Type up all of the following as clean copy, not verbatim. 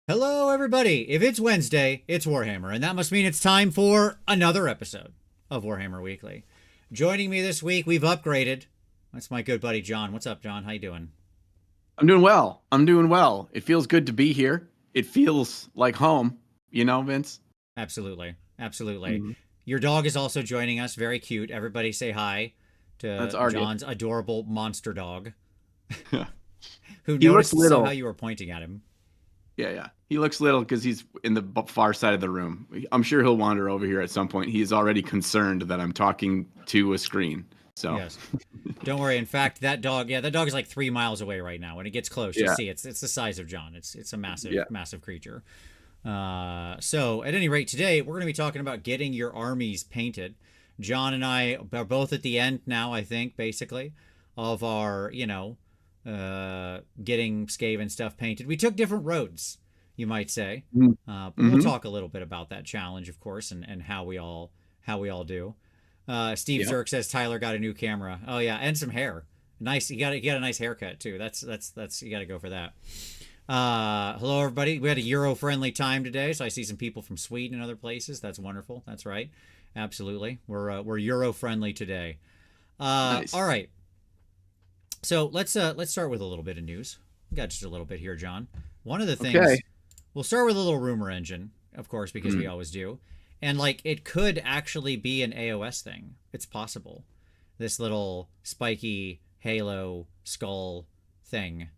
Hello, everybody. If it's Wednesday, it's Warhammer, and that must mean it's time for another episode of Warhammer Weekly. Joining me this week, we've upgraded. That's my good buddy John. What's up, John? How you doing? I'm doing well. I'm doing well. It feels good to be here. It feels like home, Vince? Absolutely, absolutely. Mhm. Your dog is also joining us. Very cute. Everybody say hi That's to Argus. John's adorable monster dog, who He looks noticed somehow little. you were pointing at him. Yeah. He looks little because he's in the far side of the room. I'm sure he'll wander over here at some point. He is already concerned that I'm talking to a screen. So, Yes. Don't worry. In fact, that dog is like 3 miles away right now. When it gets close, you'll yeah, see it's the size of John. It's a massive, yeah. massive creature. So at any rate, today we're going to be talking about getting your armies painted. John and I are both at the end now, I think, basically, of our, getting Skaven stuff painted. We took different roads, you might say. But we'll Mm-hmm. talk a little bit about that challenge, of course, and how we all do. Steve Yeah. Zirk says Tyler got a new camera. Oh yeah, and some hair. Nice. You got a nice haircut too. That's you got to go for that. Hello everybody. We had a Euro friendly time today, so I see some people from Sweden and other places. That's wonderful. That's right. Absolutely. We're Euro friendly today. Nice. All right. So let's start with a little bit of news. We got just a little bit here, John. One of the Okay. things we'll start with a little rumor engine, of course, because we Mm. always do. And like it could actually be an AOS thing. It's possible. This little spiky halo skull thing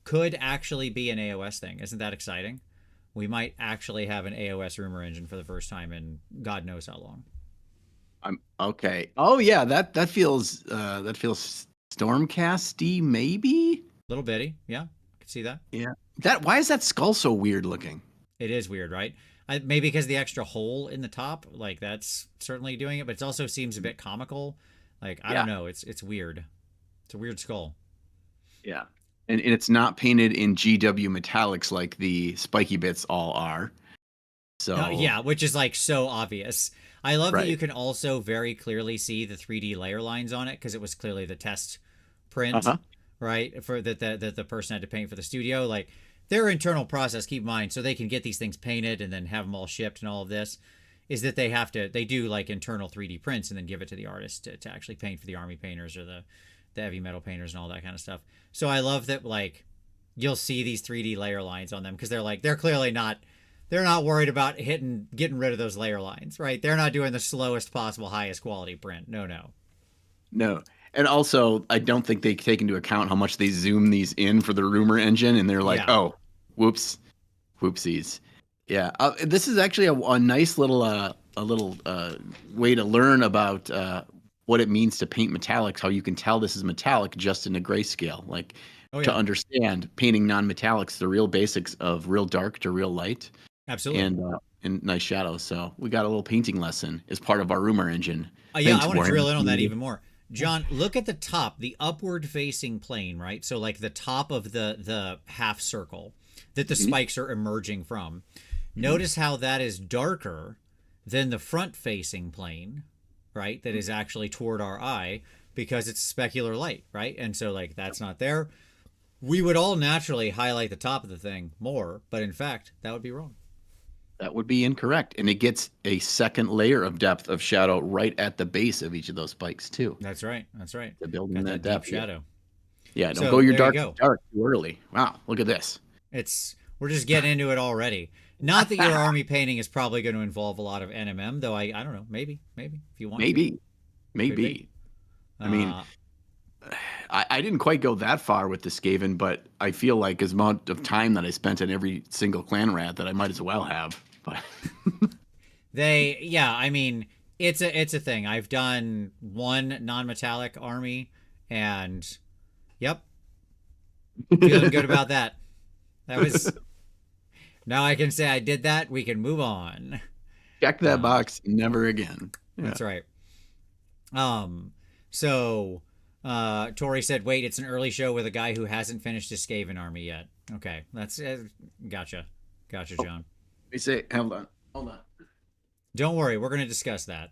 could actually be an AOS thing. Isn't that exciting? We might actually have an AOS rumor engine for the first time in God knows how long. I'm okay. Oh yeah, that feels Stormcasty, maybe? Little bitty, yeah, I can see that. Yeah. Why is that skull so weird looking? It is weird, right? Maybe because the extra hole in the top, like that's certainly doing it, but it also seems a bit comical. Like I don't Yeah. know, it's weird. It's a weird skull. Yeah. And it's not painted in GW metallics like the spiky bits all are. So, Yeah, which is like so obvious. I love that right. you can also very clearly see the 3D layer lines on it because it was clearly the test print, Uh-huh. right? For that the person had to paint for the studio. Like their internal process, keep in mind, so they can get these things painted and then have them all shipped and all of this, is that they do like internal 3D prints and then give it to the artist to actually paint for the army painters or the heavy metal painters and all that kind of stuff. So I love that like you'll see these 3D layer lines on them because they're clearly not they're not worried about getting rid of those layer lines, right? They're not doing the slowest possible highest quality print. No, no. No. And also, I don't think they take into account how much they zoom these in for the rumor engine, and they're like, Yeah. "Oh, whoops, whoopsies." Yeah, this is actually a nice little way to learn about what it means to paint metallics. How you can tell this is metallic just in a grayscale, like Oh to yeah. understand painting non-metallics, the real basics of real dark to real light, Absolutely. and nice shadows. So we got a little painting lesson as part of our rumor engine. Yeah, I Thanks, want to Warhammer drill in on that community. even more. John, look at the top, the upward facing plane, right? So like the top of the half circle that the Mhm, spikes are emerging from. mhm, Notice how that is darker than the front facing plane, right? That mhm. is actually toward our eye because it's specular light, right? And so like that's not there. We would all naturally highlight the top of the thing more, but in fact, that would be wrong. That would be incorrect. And it gets a second layer of depth of shadow right at the base of each of those spikes, too, That's right. That's right. to build in Got that that deep depth. Yeah. shadow. Yeah. Don't go So your there you dark go. dark too early. Wow. Look at this. We're just getting into it already. Not that your army painting is probably going to involve a lot of NMM, though I don't know, maybe if you want to, Maybe. could be. Maybe. I mean, Uh, I didn't quite go that far with the Skaven, but I feel like as amount of time that I spent in every single clan rat that I might as well have. But yeah, I mean, it's a thing. I've done one non-metallic army, and yep, feeling good about that. That was now I can say I did that. We can move on. check that Uh, box, never again. Yeah. that's right. Um, so Tori said, "Wait, it's an early show with a guy who hasn't finished his Skaven army yet." Okay, that's gotcha, Oh, John. we say, hold on. Hold on. Don't worry, we're going to discuss that.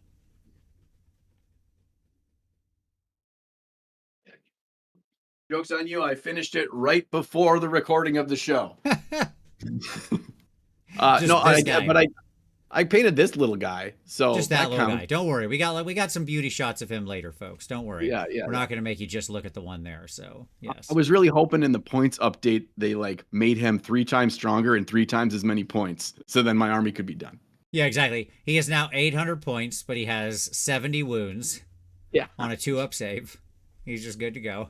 Joke's on you. I finished it right before the recording of the show. Just No, this guy. but I painted this little guy, so Just that little counts. guy. Don't worry. We got some beauty shots of him later, folks. Don't worry. Yeah, yeah. We're not going to make you just look at the one there. So, I yes. was really hoping in the points update they like made him 3 times stronger and 3 times as many points, so then my army could be done. Yeah, exactly. He is now 800 points, but he has 70 wounds Yeah, on a 2-up save. He's just good to go.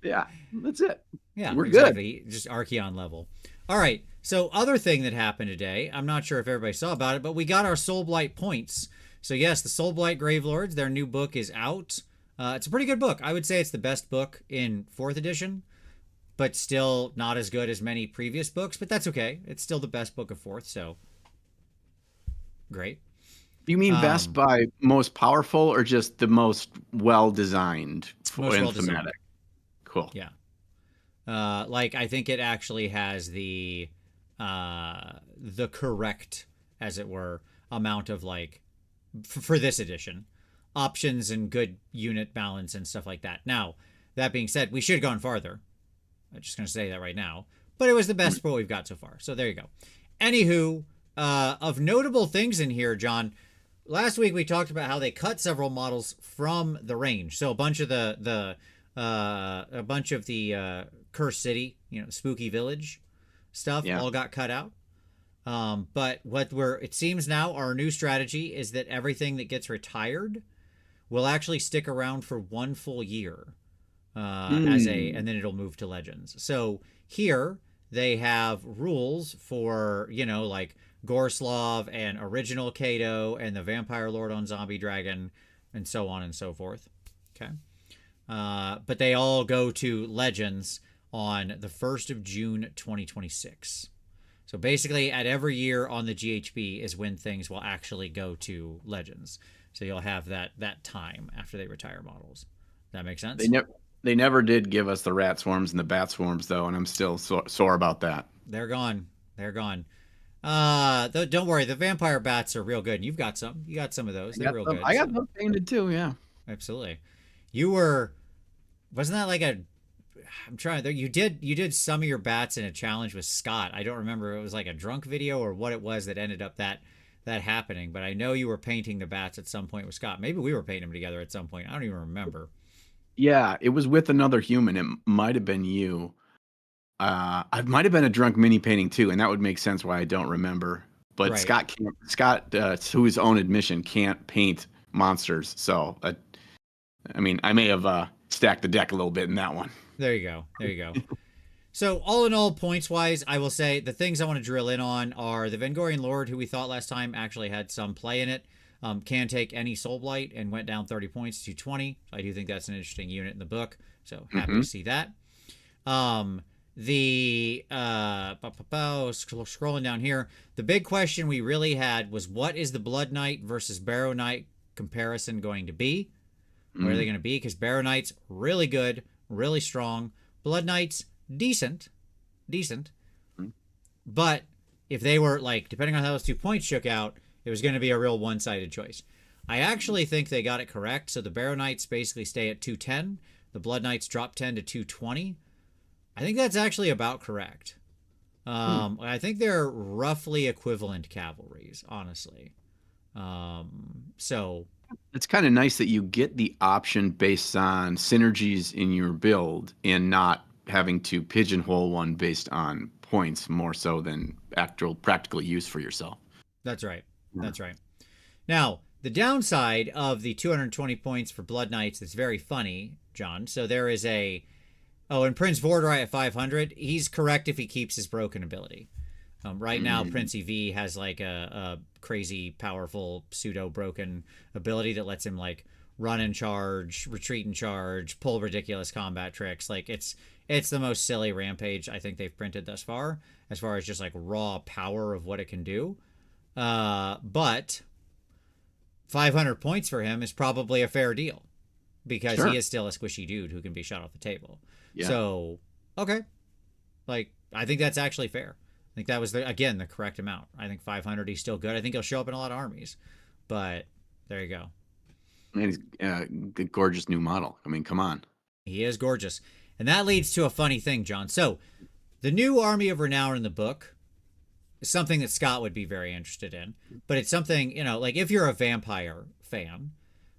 yeah, that's it. Yeah, We're exactly. Just Archeon level. All right. So, other thing that happened today, I'm not sure if everybody saw about it, but we got our Soulblight points. So, yes, the Soulblight Gravelords, their new book is out. It's a pretty good book. I would say it's the best book in 4th edition, but still not as good as many previous books, but that's okay. It's still the best book of 4th, so great. You mean best by most powerful or just the most well designed Most and well-designed. thematic? Cool. Yeah. Like I think it actually has the correct, as it were, amount of like for this edition options and good unit balance and stuff like that. Now, that being said, we should have gone farther. I'm just gonna say that right now, but it was the best for what we've got so far. So there you go. Anywho, of notable things in here, John. Last week we talked about how they cut several models from the range. So a bunch of the Cursed City, Spooky Village stuff all got cut out. But it seems now our new strategy is that everything that gets retired will actually stick around for 1 full year, and then it'll move to Legends. So here they have rules for like Gorslav and Original Kato and the Vampire Lord on Zombie Dragon and so on and so forth. Okay. But they all go to Legends on the 1st of June 2026. So basically at every year on the GHB is when things will actually go to Legends. So you'll have that time after they retire models. That makes sense? They never did give us the rat swarms and the bat swarms though, and I'm still sore about that. They're gone. Don't worry, the vampire bats are real good. You've got some. You got some of those. They're real good. I got those painted too, yeah. Absolutely. Wasn't that like you did some of your bats in a challenge with Scott. I don't remember if it was like a drunk video or what it was that ended up that happening, but I know you were painting the bats at some point with Scott. Maybe we were painting them together at some point. I don't even remember. Yeah, it was with another human. It might have been you. I might have been a drunk mini painting too, and that would make sense why I don't remember. But right. Scott, to his own admission, can't paint monsters. So, I mean, I may have stacked the deck a little bit in that one. There you go. So, all in all, points-wise, I will say the things I want to drill in on are the Vengorian Lord, who we thought last time actually had some play in it. Can take any Soulblight and went down 30 points to 20. I do think that's an interesting unit in the book. So, happy to see that. Scrolling down here, the big question we really had was, what is the Blood Knight versus Barrow Knight comparison going to be? Where are they going to be? Because Barrow Knight's really good, really strong. Blood Knight's decent. But if they were, like, depending on how those 2 points shook out, it was going to be a real one-sided choice. I actually think they got it correct. So the Barrow Knights basically stay at 210. The Blood Knights drop 10 to 220. I think that's actually about correct. I think they're roughly equivalent cavalries, honestly. So it's kind of nice that you get the option based on synergies in your build and not having to pigeonhole one based on points more so than actual practical use for yourself. That's right. That's right. Now, the downside of the 220 points for Blood Knights is very funny, John. So there is and Prince Vorderai at 500, he's correct if he keeps his broken ability. Right now, Prince EV has like a crazy, powerful, pseudo-broken ability that lets him like run and charge, retreat and charge, pull ridiculous combat tricks. Like it's the most silly rampage I think they've printed thus far, as far as just like raw power of what it can do. But 500 points for him is probably a fair deal because he is still a squishy dude who can be shot off the table. Yeah. So, okay. Like, I think that's actually fair. I think that was, the correct amount. I think 500, he's still good. I think he'll show up in a lot of armies. But there you go. And he's a gorgeous new model. I mean, come on. He is gorgeous. And that leads to a funny thing, John. So, the new Army of Renown in the book something that Scott would be very interested in. But it's something, like if you're a vampire fan,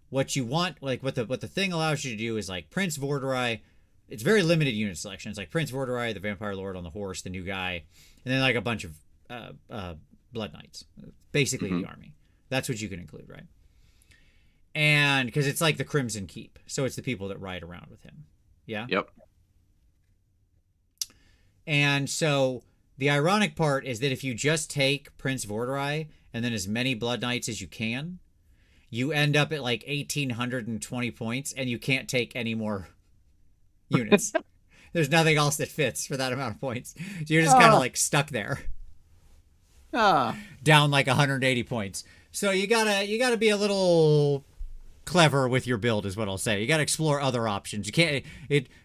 what you want, like what the thing allows you to do is like Prince Vorderei. It's very limited unit selection. It's like Prince Vorderei, the Vampire Lord on the horse, the new guy, and then like a bunch of Blood Knights, basically the army. That's what you can include, right? And because it's like the Crimson Keep, so it's the people that ride around with him. Yeah. Yep. And so the ironic part is that if you just take Prince Vorderei and then as many Blood Knights as you can, you end up at like 1,820 points, and you can't take any more units. There's nothing else that fits for that amount of points. So you're just kind of like stuck there. Down like 180 points. So you gotta be a little clever with your build, is what I'll say. You gotta explore other options. You can't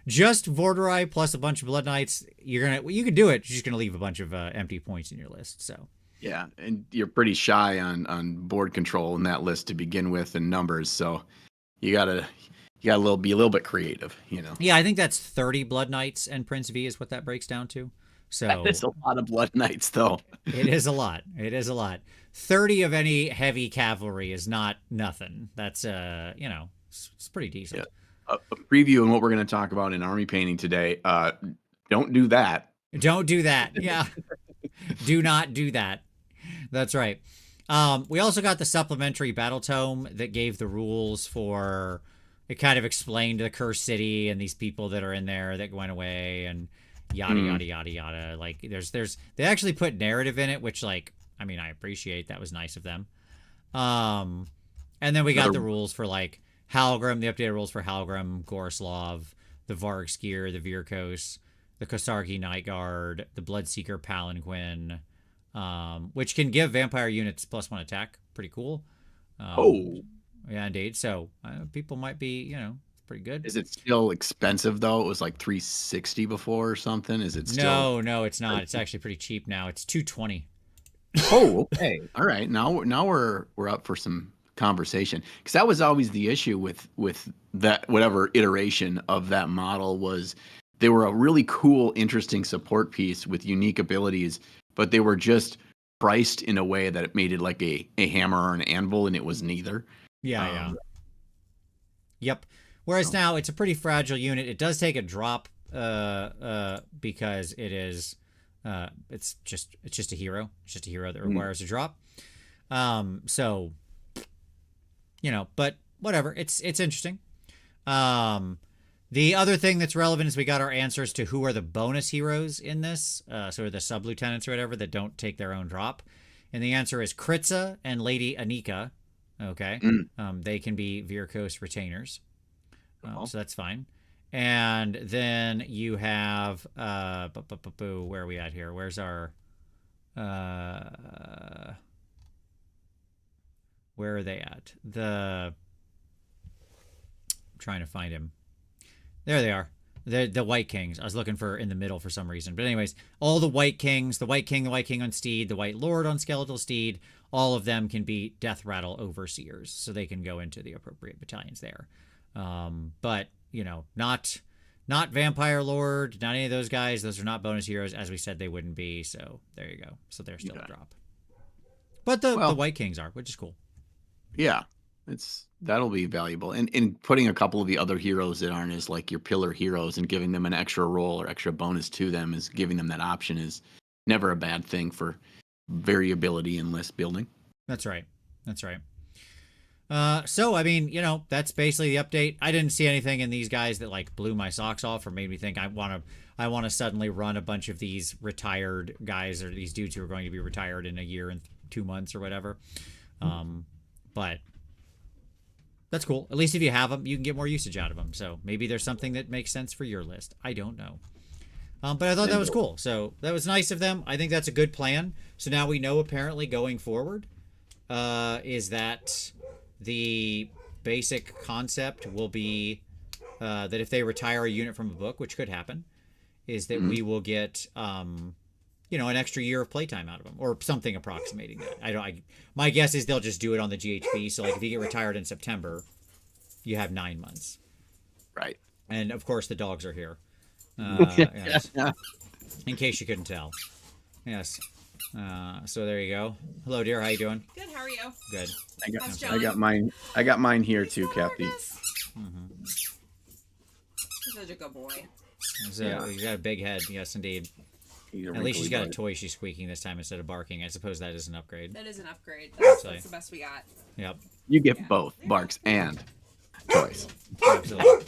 just Vorderei plus a bunch of Blood Knights. You can do it. You're just gonna leave a bunch of empty points in your list. So yeah, and you're pretty shy on board control in that list to begin with and numbers. So you gotta be a little bit creative, Yeah, I think that's 30 Blood Knights and Prince V is what that breaks down to. So it's a lot of Blood Knights, though. It is a lot. 30 of any heavy cavalry is not nothing. That's it's pretty decent. Yeah. A preview on what we're going to talk about in army painting today. Don't do that. Don't do that. Yeah. Do not do that. That's right. We also got the supplementary battle tome that gave the rules for. It kind of explained the Cursed City and these people that are in there that went away and yada yada yada yada. Like they actually put narrative in it, which I appreciate. That was nice of them. And then we got the rules for like Halgrim, the updated rules for Halgrim, Gorislav, the Vargskir, the Virkos, the Kosargi Night Guard, the Bloodseeker Palanquin, which can give vampire units +1 attack. Pretty cool. Yeah, indeed. So people might be, pretty good. Is it still expensive though? It was like 360 before or something. Is it still? No, it's not. It's actually pretty cheap now. It's 220. Oh, okay. All right. Now we're up for some conversation, because that was always the issue with that whatever iteration of that model was. They were a really cool, interesting support piece with unique abilities, but they were just priced in a way that it made it like a hammer or an anvil, and it was neither. Yeah. Yep. Whereas now it's a pretty fragile unit. It does take a drop because it is it's just a hero. It's just a hero that requires a drop. So but whatever. It's interesting. The other thing that's relevant is we got our answers to who are the bonus heroes in this. So the sub-lieutenants or whatever that don't take their own drop. And the answer is Kritza and Lady Anika. Okay. They can be Virkos retainers. So that's fine. And then you have where are we at here? Where's our where are they at? I'm trying to find him. There they are. The White Kings. I was looking for in the middle for some reason. But anyways, all the White Kings, the White King on Steed, the White Lord on Skeletal Steed, all of them can be Death Rattle Overseers, so they can go into the appropriate battalions there. But, not Vampire Lord, not any of those guys. Those are not bonus heroes. As we said, they wouldn't be, so there you go. So they're still a drop. But the White Kings are, which is cool. Yeah, that'll be valuable. And putting a couple of the other heroes that aren't as like your pillar heroes and giving them an extra roll or extra bonus to them, is giving them that option is never a bad thing for variability in list building. That's right. So that's basically the update. I didn't see anything in these guys that like blew my socks off or made me think I want to suddenly run a bunch of these retired guys or these dudes who are going to be retired in a year and 2 months or whatever. But that's cool. At least if you have them, you can get more usage out of them. So maybe there's something that makes sense for your list. I don't know. But I thought that was cool. So that was nice of them. I think that's a good plan. So now we know apparently going forward is that the basic concept will be that if they retire a unit from a book, which could happen, is that we will get an extra year of playtime out of them, or something approximating that. My guess is they'll just do it on the GHB. So like if you get retired in September, you have 9 months. Right. And of course the dogs are here. Yes. In case you couldn't tell. Yes. So there you go. Hello, dear. How you doing? Good. How are you? Good. How's I John? got mine. I got mine here too, Kathy. He's such a good boy. Yeah. You got a big head. Yes, indeed. He's a At least she's got a wrinkly toy she's squeaking this time instead of barking. I suppose that is an upgrade. That is an upgrade. Absolutely. That's the best we got. Yep. boy. You get both barks and toys. Absolutely.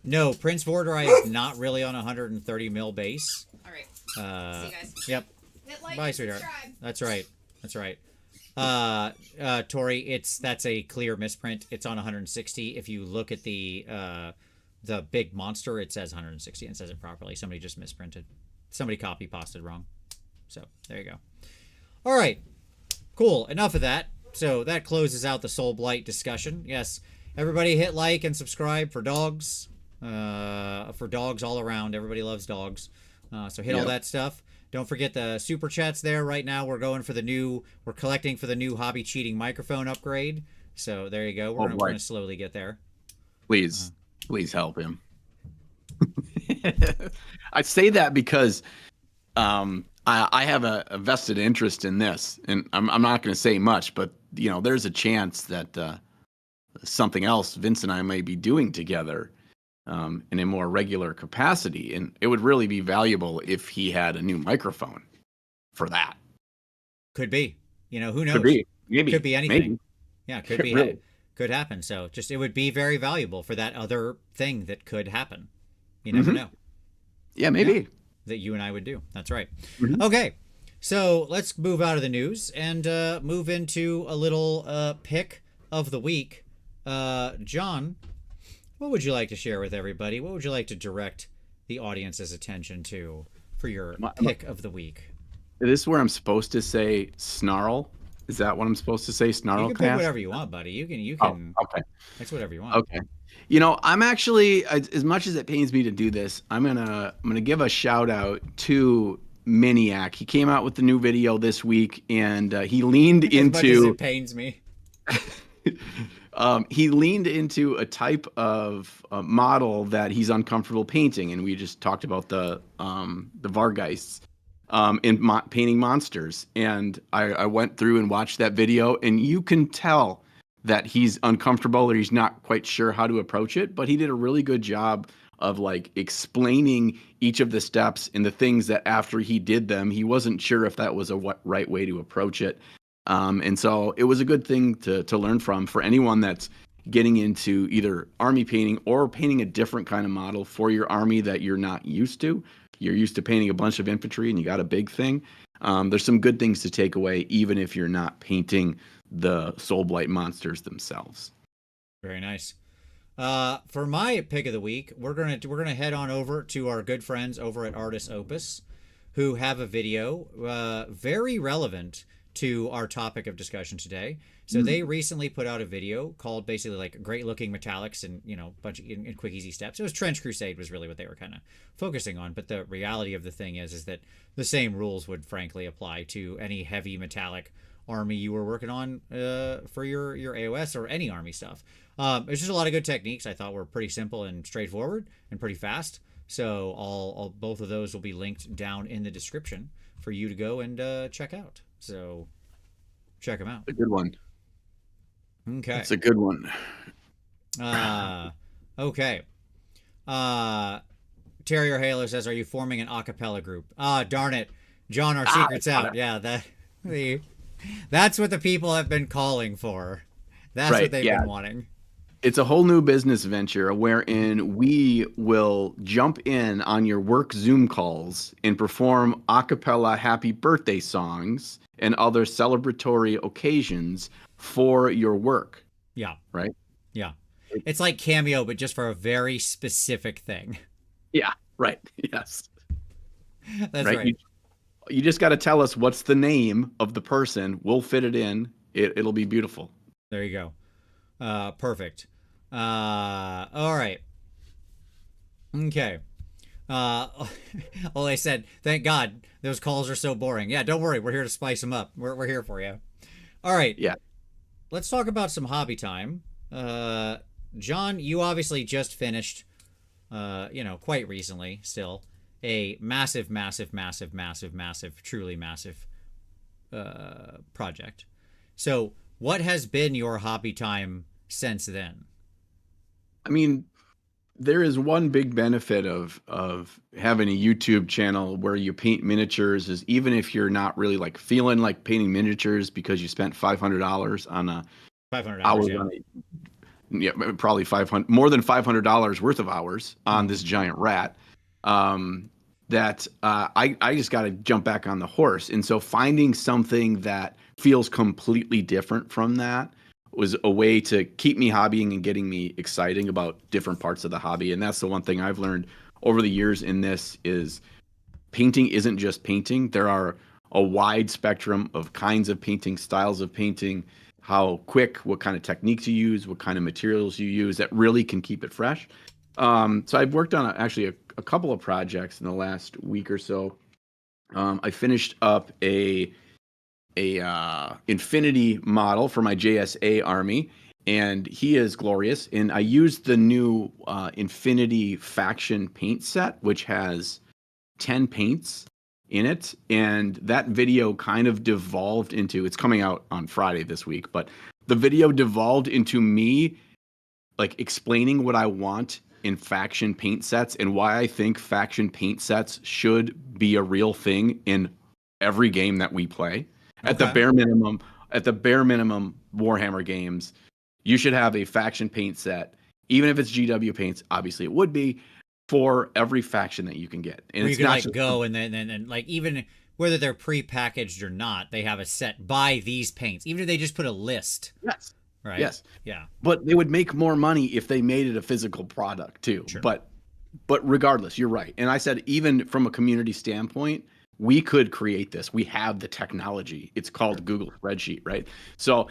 No, Prince Vorterai is not really on a 130 mil base. All right. See you guys. Yep. Hit like Bye, and sweetheart. subscribe. That's right. That's right. Tori, that's a clear misprint. It's on 160. If you look at the big monster, it says 160 and says it properly. Somebody just misprinted. Somebody copy pasted wrong. So there you go. All right. Cool. Enough of that. So that closes out the Soul Blight discussion. Yes. Everybody hit like and subscribe for dogs. For dogs all around. Everybody loves dogs. So hit all that stuff. Don't forget the super chats there. Right now we're collecting for the new hobby cheating microphone upgrade. So there you go. We're going to slowly get there. Please help him. I say that because I have a vested interest in this, and I'm not going to say much, but there's a chance that something else Vince and I may be doing together in a more regular capacity, and it would really be valuable if he had a new microphone for that. Could be. Who knows? Could be. Maybe. Could be anything. Maybe. Yeah, could be. Really. Could happen. So it would be very valuable for that other thing that could happen. You never know. Yeah, maybe. Yeah, that you and I would do. That's right. Mm-hmm. Okay. So let's move out of the news and move into a little pick of the week. John, what would you like to share with everybody? What would you like to direct the audience's attention to for your pick of the week? Is this where I'm supposed to say snarl? Is that what I'm supposed to say? Snarl? You can pick whatever you want, buddy. You can. Oh, okay. That's whatever you want. Okay. I'm actually, as much as it pains me to do this, I'm gonna give a shout out to Miniac. He came out with the new video this week, and he leaned into. As much as it pains me. He leaned into a type of model that he's uncomfortable painting, and we just talked about the Vargeists in painting monsters. And I went through and watched that video, and you can tell that he's uncomfortable or he's not quite sure how to approach it, but he did a really good job of explaining each of the steps and the things that after he did them, he wasn't sure if that was a right way to approach it. And so it was a good thing to learn from for anyone that's getting into either army painting or painting a different kind of model for your army that you're not used to. You're used to painting a bunch of infantry and you got a big thing. There's some good things to take away, even if you're not painting the Soul Blight monsters themselves. Very nice. For my pick of the week, we're gonna head on over to our good friends over at Artis Opus, who have a video very relevant to our topic of discussion today. So they recently put out a video called basically great looking metallics and bunch of in quick easy steps. It was Trench Crusade was really what they were kind of focusing on, but the reality of the thing is that the same rules would frankly apply to any heavy metallic army you were working on for your AOS or any army stuff. It's just a lot of good techniques I thought were pretty simple and straightforward and pretty fast. So all both of those will be linked down in the description for you to go and check out. So check them out. A good one. Okay. It's a good one. Okay. Terrier Halo says, "Are you forming an a cappella group?" Darn it, John. Our secret's out. Yeah, that's what the people have been calling for. That's right, what they've been wanting. It's a whole new business venture wherein we will jump in on your work Zoom calls and perform a cappella happy birthday songs and other celebratory occasions for your work. Yeah. Right? Yeah. It's like Cameo, but just for a very specific thing. Yeah. Right. Yes. That's right. You just got to tell us what's the name of the person. We'll fit it in. It'll be beautiful. There you go. Perfect. All right. Okay. Ole said, "Thank God those calls are so boring." Yeah, don't worry. We're here to spice them up. We're here for you. All right. Yeah. Let's talk about some hobby time. John, you obviously just finished, quite recently still, a massive, truly massive project. So, what has been your hobby time since then? I mean, there is one big benefit of having a YouTube channel where you paint miniatures is even if you're not really like feeling like painting miniatures because you spent $500 on a 500 hours, hours yeah. on yeah, probably 500 more than $500 worth of hours on this giant rat. I just got to jump back on the horse. And so finding something that feels completely different from that was a way to keep me hobbying and getting me exciting about different parts of the hobby. And that's the one thing I've learned over the years in this is painting isn't just painting. There are a wide spectrum of kinds of painting, styles of painting, how quick, what kind of techniques you use, what kind of materials you use that really can keep it fresh. So I've worked on actually a couple of projects in the last week or so. I finished up a Infinity model for my JSA army, and he is glorious. And I used the new Infinity faction paint set, which has 10 paints in it, and that video kind of devolved into, it's coming out on Friday this week, but the video devolved into me like explaining what I want in faction paint sets and why I think faction paint sets should be a real thing in every game that we play. Okay. At the bare minimum Warhammer games, you should have a faction paint set, even if it's GW paints, obviously it would be, for every faction that you can get. And Where it's you can not like just go and like even whether they're pre-packaged or not, they have a set buy these paints. Even if they just put a list. Yes. Right. Yes. Yeah. But they would make more money if they made it a physical product too. Sure. But regardless, you're right. And I said, even from a community standpoint, we could create this. We have the technology. It's called Google Spreadsheet, right? So,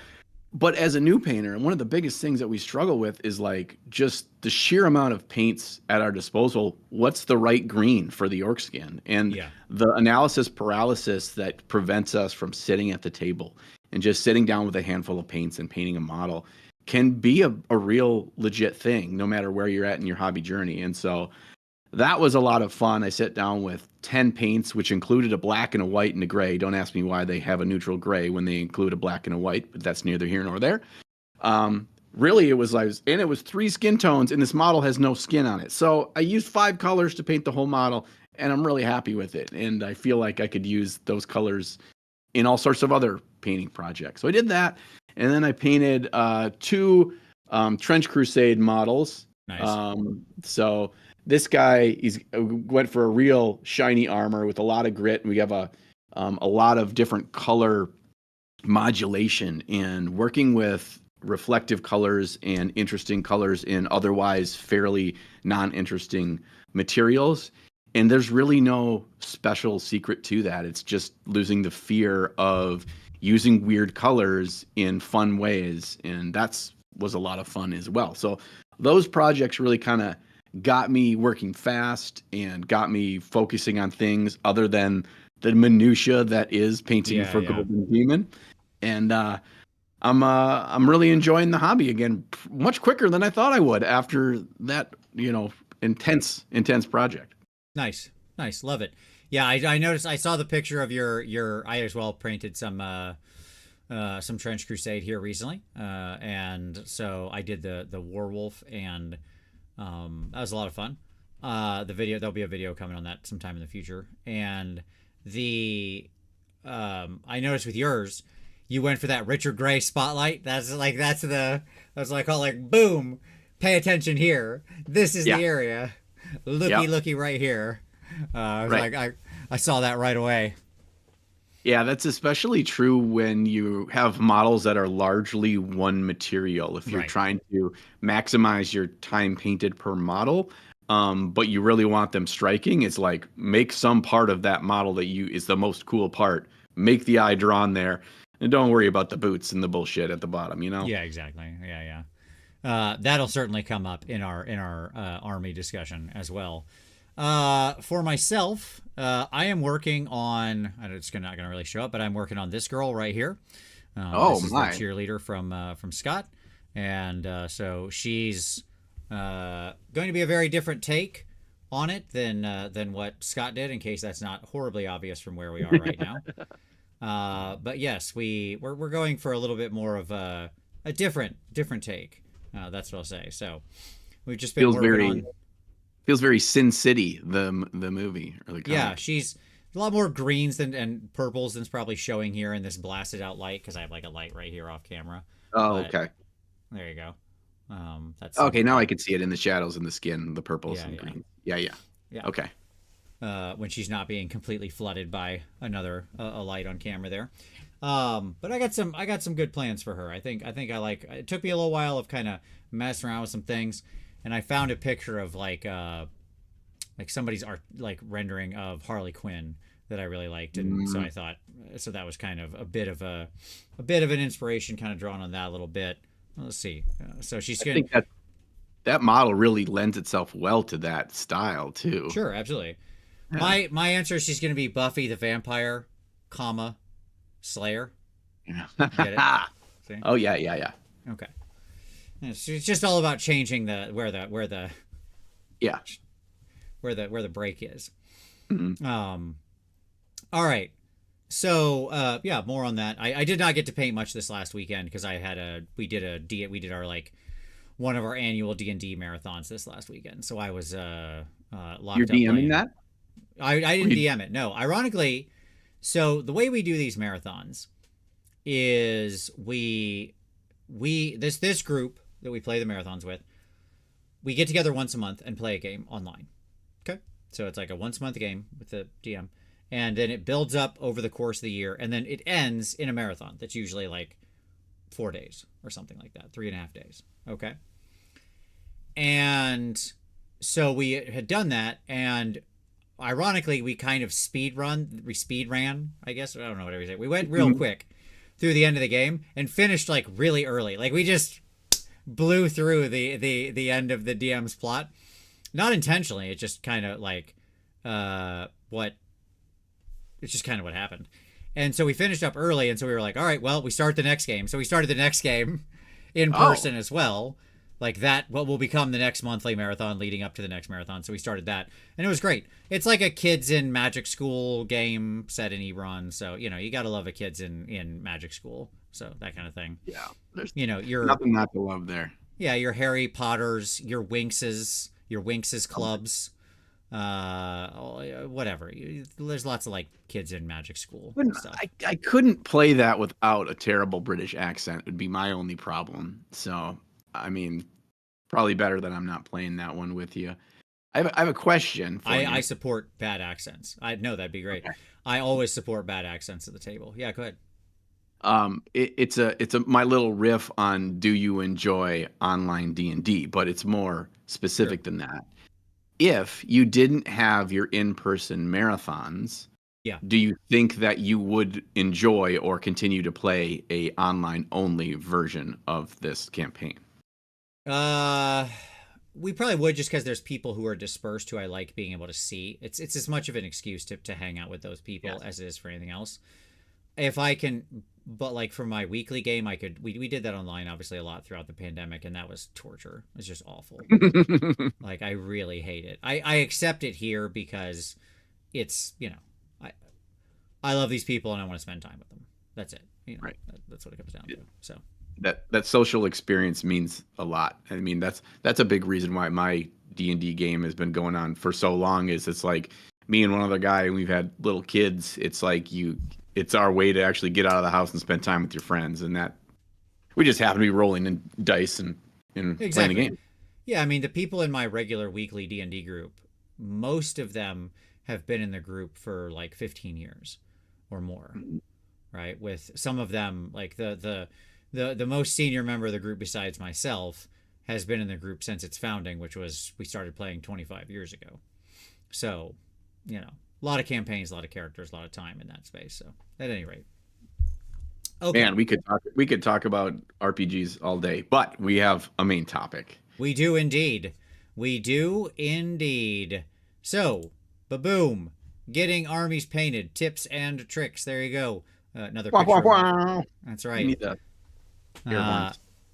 but as a new painter, and one of the biggest things that we struggle with is like just the sheer amount of paints at our disposal. What's the right green for the orc skin? And the analysis paralysis that prevents us from sitting at the table and just sitting down with a handful of paints and painting a model can be a real legit thing, no matter where you're at in your hobby journey. And so that was a lot of fun. I sat down with 10 paints, which included a black and a white and a gray. Don't ask me why they have a neutral gray when they include a black and a white, but that's neither here nor there. Really, it was like, and it was 3 skin tones, and this model has no skin on it. So I used 5 colors to paint the whole model, and I'm really happy with it. And I feel like I could use those colors in all sorts of other painting projects. So I did that, and then I painted 2 Trench Crusade models. Nice. So this guy went for a real shiny armor with a lot of grit, and we have a lot of different color modulation and working with reflective colors and interesting colors in otherwise fairly non-interesting materials. And there's really no special secret to that. It's just losing the fear of using weird colors in fun ways, and was a lot of fun as well. So those projects really kind of got me working fast and got me focusing on things other than the minutia that is painting for Golden Demon. And I'm really enjoying the hobby again, much quicker than I thought I would after that, intense project. Nice. Love it. Yeah, I noticed. I saw the picture of your. I as well painted some Trench Crusade here recently, and so I did the Werewolf, and that was a lot of fun. There'll be a video coming on that sometime in the future, and I noticed with yours, you went for that Richard Gray spotlight. I was like, boom, pay attention here. This is the area. Looky right here. I saw that right away. Yeah, that's especially true when you have models that are largely one material. If you're trying to maximize your time painted per model, but you really want them striking, it's like make some part of that model that is the most cool part. Make the eye drawn there, and don't worry about the boots and the bullshit at the bottom. Yeah, exactly. Yeah. That'll certainly come up in our army discussion as well. For myself, I am working on. It's not going to really show up, but I'm working on this girl right here. This is the cheerleader from Scott, and so she's going to be a very different take on it than what Scott did, in case that's not horribly obvious from where we are right now. But yes, we're going for a little bit more of a different take. That's what I'll say. So we've just been working on. Feels very Sin City, the movie or the comic. Yeah, she's a lot more greens and purples than's probably showing here in this blasted out light, because I have like a light right here off camera. Oh, But okay. there you go. That's Okay, now I can see it in the shadows and the skin, the purples and Yeah. green. Yeah. Okay. When she's not being completely flooded by another a light on camera there. But I got some good plans for her. I think I like. It took me a little while of kind of messing around with some things, and I found a picture of like somebody's art, like rendering of Harley Quinn, that I really liked, and so I thought, so that was kind of a bit of an inspiration, kind of drawn on that a little bit. Let's see. So she's I think that model really lends itself well to that style too. Sure, absolutely. Yeah. My answer is she's going to be Buffy the Vampire, Slayer. Yeah. Get it? See? Oh yeah. Okay. Yeah, so it's just all about changing where the break is. Mm-hmm. All right. So yeah, more on that. I did not get to paint much this last weekend because we did our like one of our annual D&D marathons this last weekend. So I was locked You're up DMing playing. that? I didn't DM it. No, ironically, so the way we do these marathons is this group that we play the marathons with, we get together once a month and play a game online. Okay, so it's like a once a month game with the DM, and then it builds up over the course of the year, and then it ends in a marathon that's usually like 4 days or something like that, 3.5 days. Okay, and so we had done that, and ironically, we kind of speed ran, I guess. I don't know whatever you say. We went real quick through the end of the game and finished like really early. Like we just blew through the end of the DM's plot. Not intentionally. It just kind of like it's just kind of what happened. And so we finished up early, and so we were like, all right, well, we start the next game. So we started the next game in person as well. Like that, what will become the next monthly marathon leading up to the next marathon. So we started that, and it was great. It's like a kids in magic school game set in Ebron. So, you got to love a kids in magic school. So that kind of thing. Yeah. There's your nothing not to love there. Yeah. Your Harry Potters, your Winxes clubs, whatever. There's lots of like kids in magic school stuff. I couldn't play that without a terrible British accent. Would be my only problem. So, I mean, probably better that I'm not playing that one with you. I have a question for you. I support bad accents. I know that'd be great. Okay. I always support bad accents at the table. Yeah, go ahead. It's my little riff on do you enjoy online D&D, but it's more specific than that. If you didn't have your in-person marathons, do you think that you would enjoy or continue to play a online only version of this campaign? We probably would, just because there's people who are dispersed who I like being able to see. It's as much of an excuse to hang out with those people as it is for anything else. If I can, but like for my weekly game, we did that online obviously a lot throughout the pandemic, and that was torture. It was just awful. Like I really hate it. I accept it here because it's, I love these people and I want to spend time with them. That's it. Right. That's what it comes down to. So that social experience means a lot. I mean, that's a big reason why my D&D game has been going on for so long. Is it's like me and one other guy, and we've had little kids. It's like it's our way to actually get out of the house and spend time with your friends, and that we just happen to be rolling in dice and playing the game. Yeah, I mean, the people in my regular weekly D&D group, most of them have been in the group for like 15 years or more, right? With some of them, like the most senior member of the group besides myself has been in the group since its founding, which was, we started playing 25 years ago. So, a lot of campaigns, a lot of characters, a lot of time in that space. So at any rate. Okay. Man, we could talk about RPGs all day, but we have a main topic. We do indeed. So, ba-boom. Getting armies painted, tips and tricks. There you go. Another picture. That's right. You need the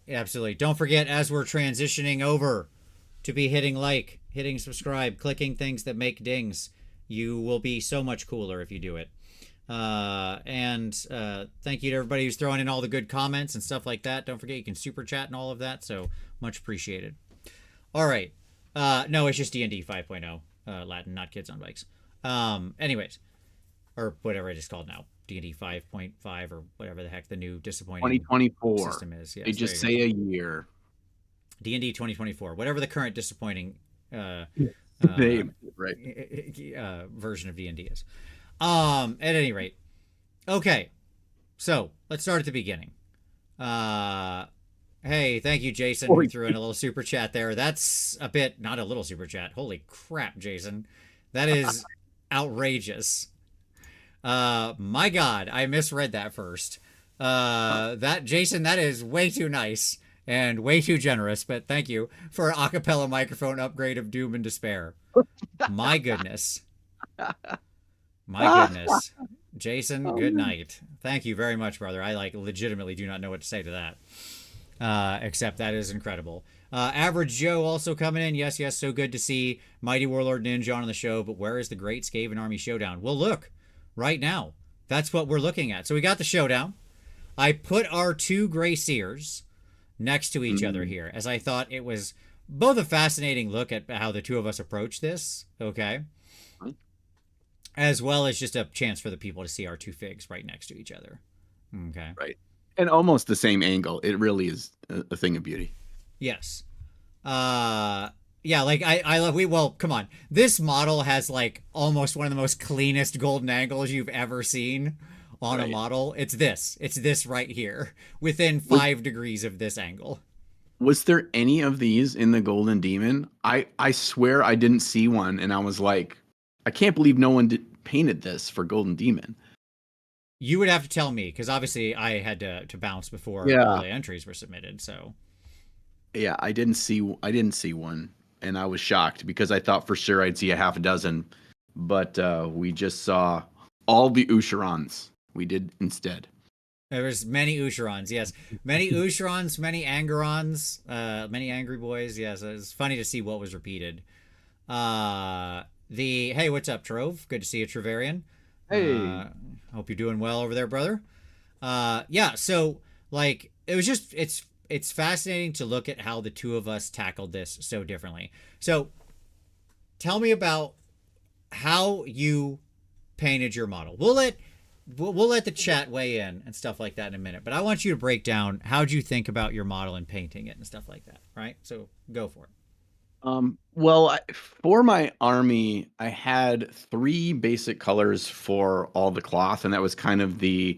absolutely. Don't forget, as we're transitioning over to be hitting like hitting subscribe, clicking things that make dings. You will be so much cooler if you do it. And thank you to everybody who's throwing in all the good comments and stuff like that. Don't forget you can super chat and all of that, so much appreciated. All right. No, it's just D&D 5.0, Latin, not Kids on Bikes. Anyways, or whatever it is called now, D&D 5.5 or whatever the heck the new disappointing 2024 system is. Yes, they just say a year. D&D 2024, whatever the current disappointing Name, right? Version of D&D is. At any rate, okay, so let's start at the beginning. Hey, thank you, Jason, who threw in a little super chat there. That's a bit, not a little super chat. Holy crap, Jason. That is outrageous. My God, I misread that first. Jason, that is way too nice and way too generous, but thank you for an acapella microphone upgrade of Doom and Despair. My goodness. My goodness. Jason, good night. Thank you very much, brother. I legitimately do not know what to say to that. Except that is incredible. Average Joe also coming in. Yes, so good to see Mighty Warlord NinJon on the show, but where is the Great Skaven Army Showdown? Well, look, right now. That's what we're looking at. So we got the showdown. I put our two Grey Seers next to each other here, as I thought it was both a fascinating look at how the two of us approach this, okay? As well as just a chance for the people to see our two figs right next to each other. Okay. Right. And almost the same angle. It really is a thing of beauty. Yes. Yeah, I love, well, come on. This model has almost one of the most cleanest golden angles you've ever seen on a model. It's this right here, within 5 degrees of this angle. Was there any of these in the Golden Demon? I swear I didn't see one, and I was like, I can't believe no one painted this for Golden Demon. You would have to tell me, because obviously I had to bounce before all the entries were submitted. So, yeah, I didn't see one, and I was shocked because I thought for sure I'd see a half a dozen, but we just saw all the Usherons. We did instead. There was many Usherons, yes, many Usherons, many Angerons, many Angry Boys. Yes, it was funny to see what was repeated. Hey, what's up, Trove? Good to see you, Trevarian. Hey. Hope you're doing well over there, brother. Yeah, so it was just it's fascinating to look at how the two of us tackled this so differently. So tell me about how you painted your model. We'll let the chat weigh in and stuff like that in a minute, but I want you to break down how'd you think about your model and painting it and stuff like that, right? So go for it. Well, for my army, I had 3 basic colors for all the cloth, and that was kind of the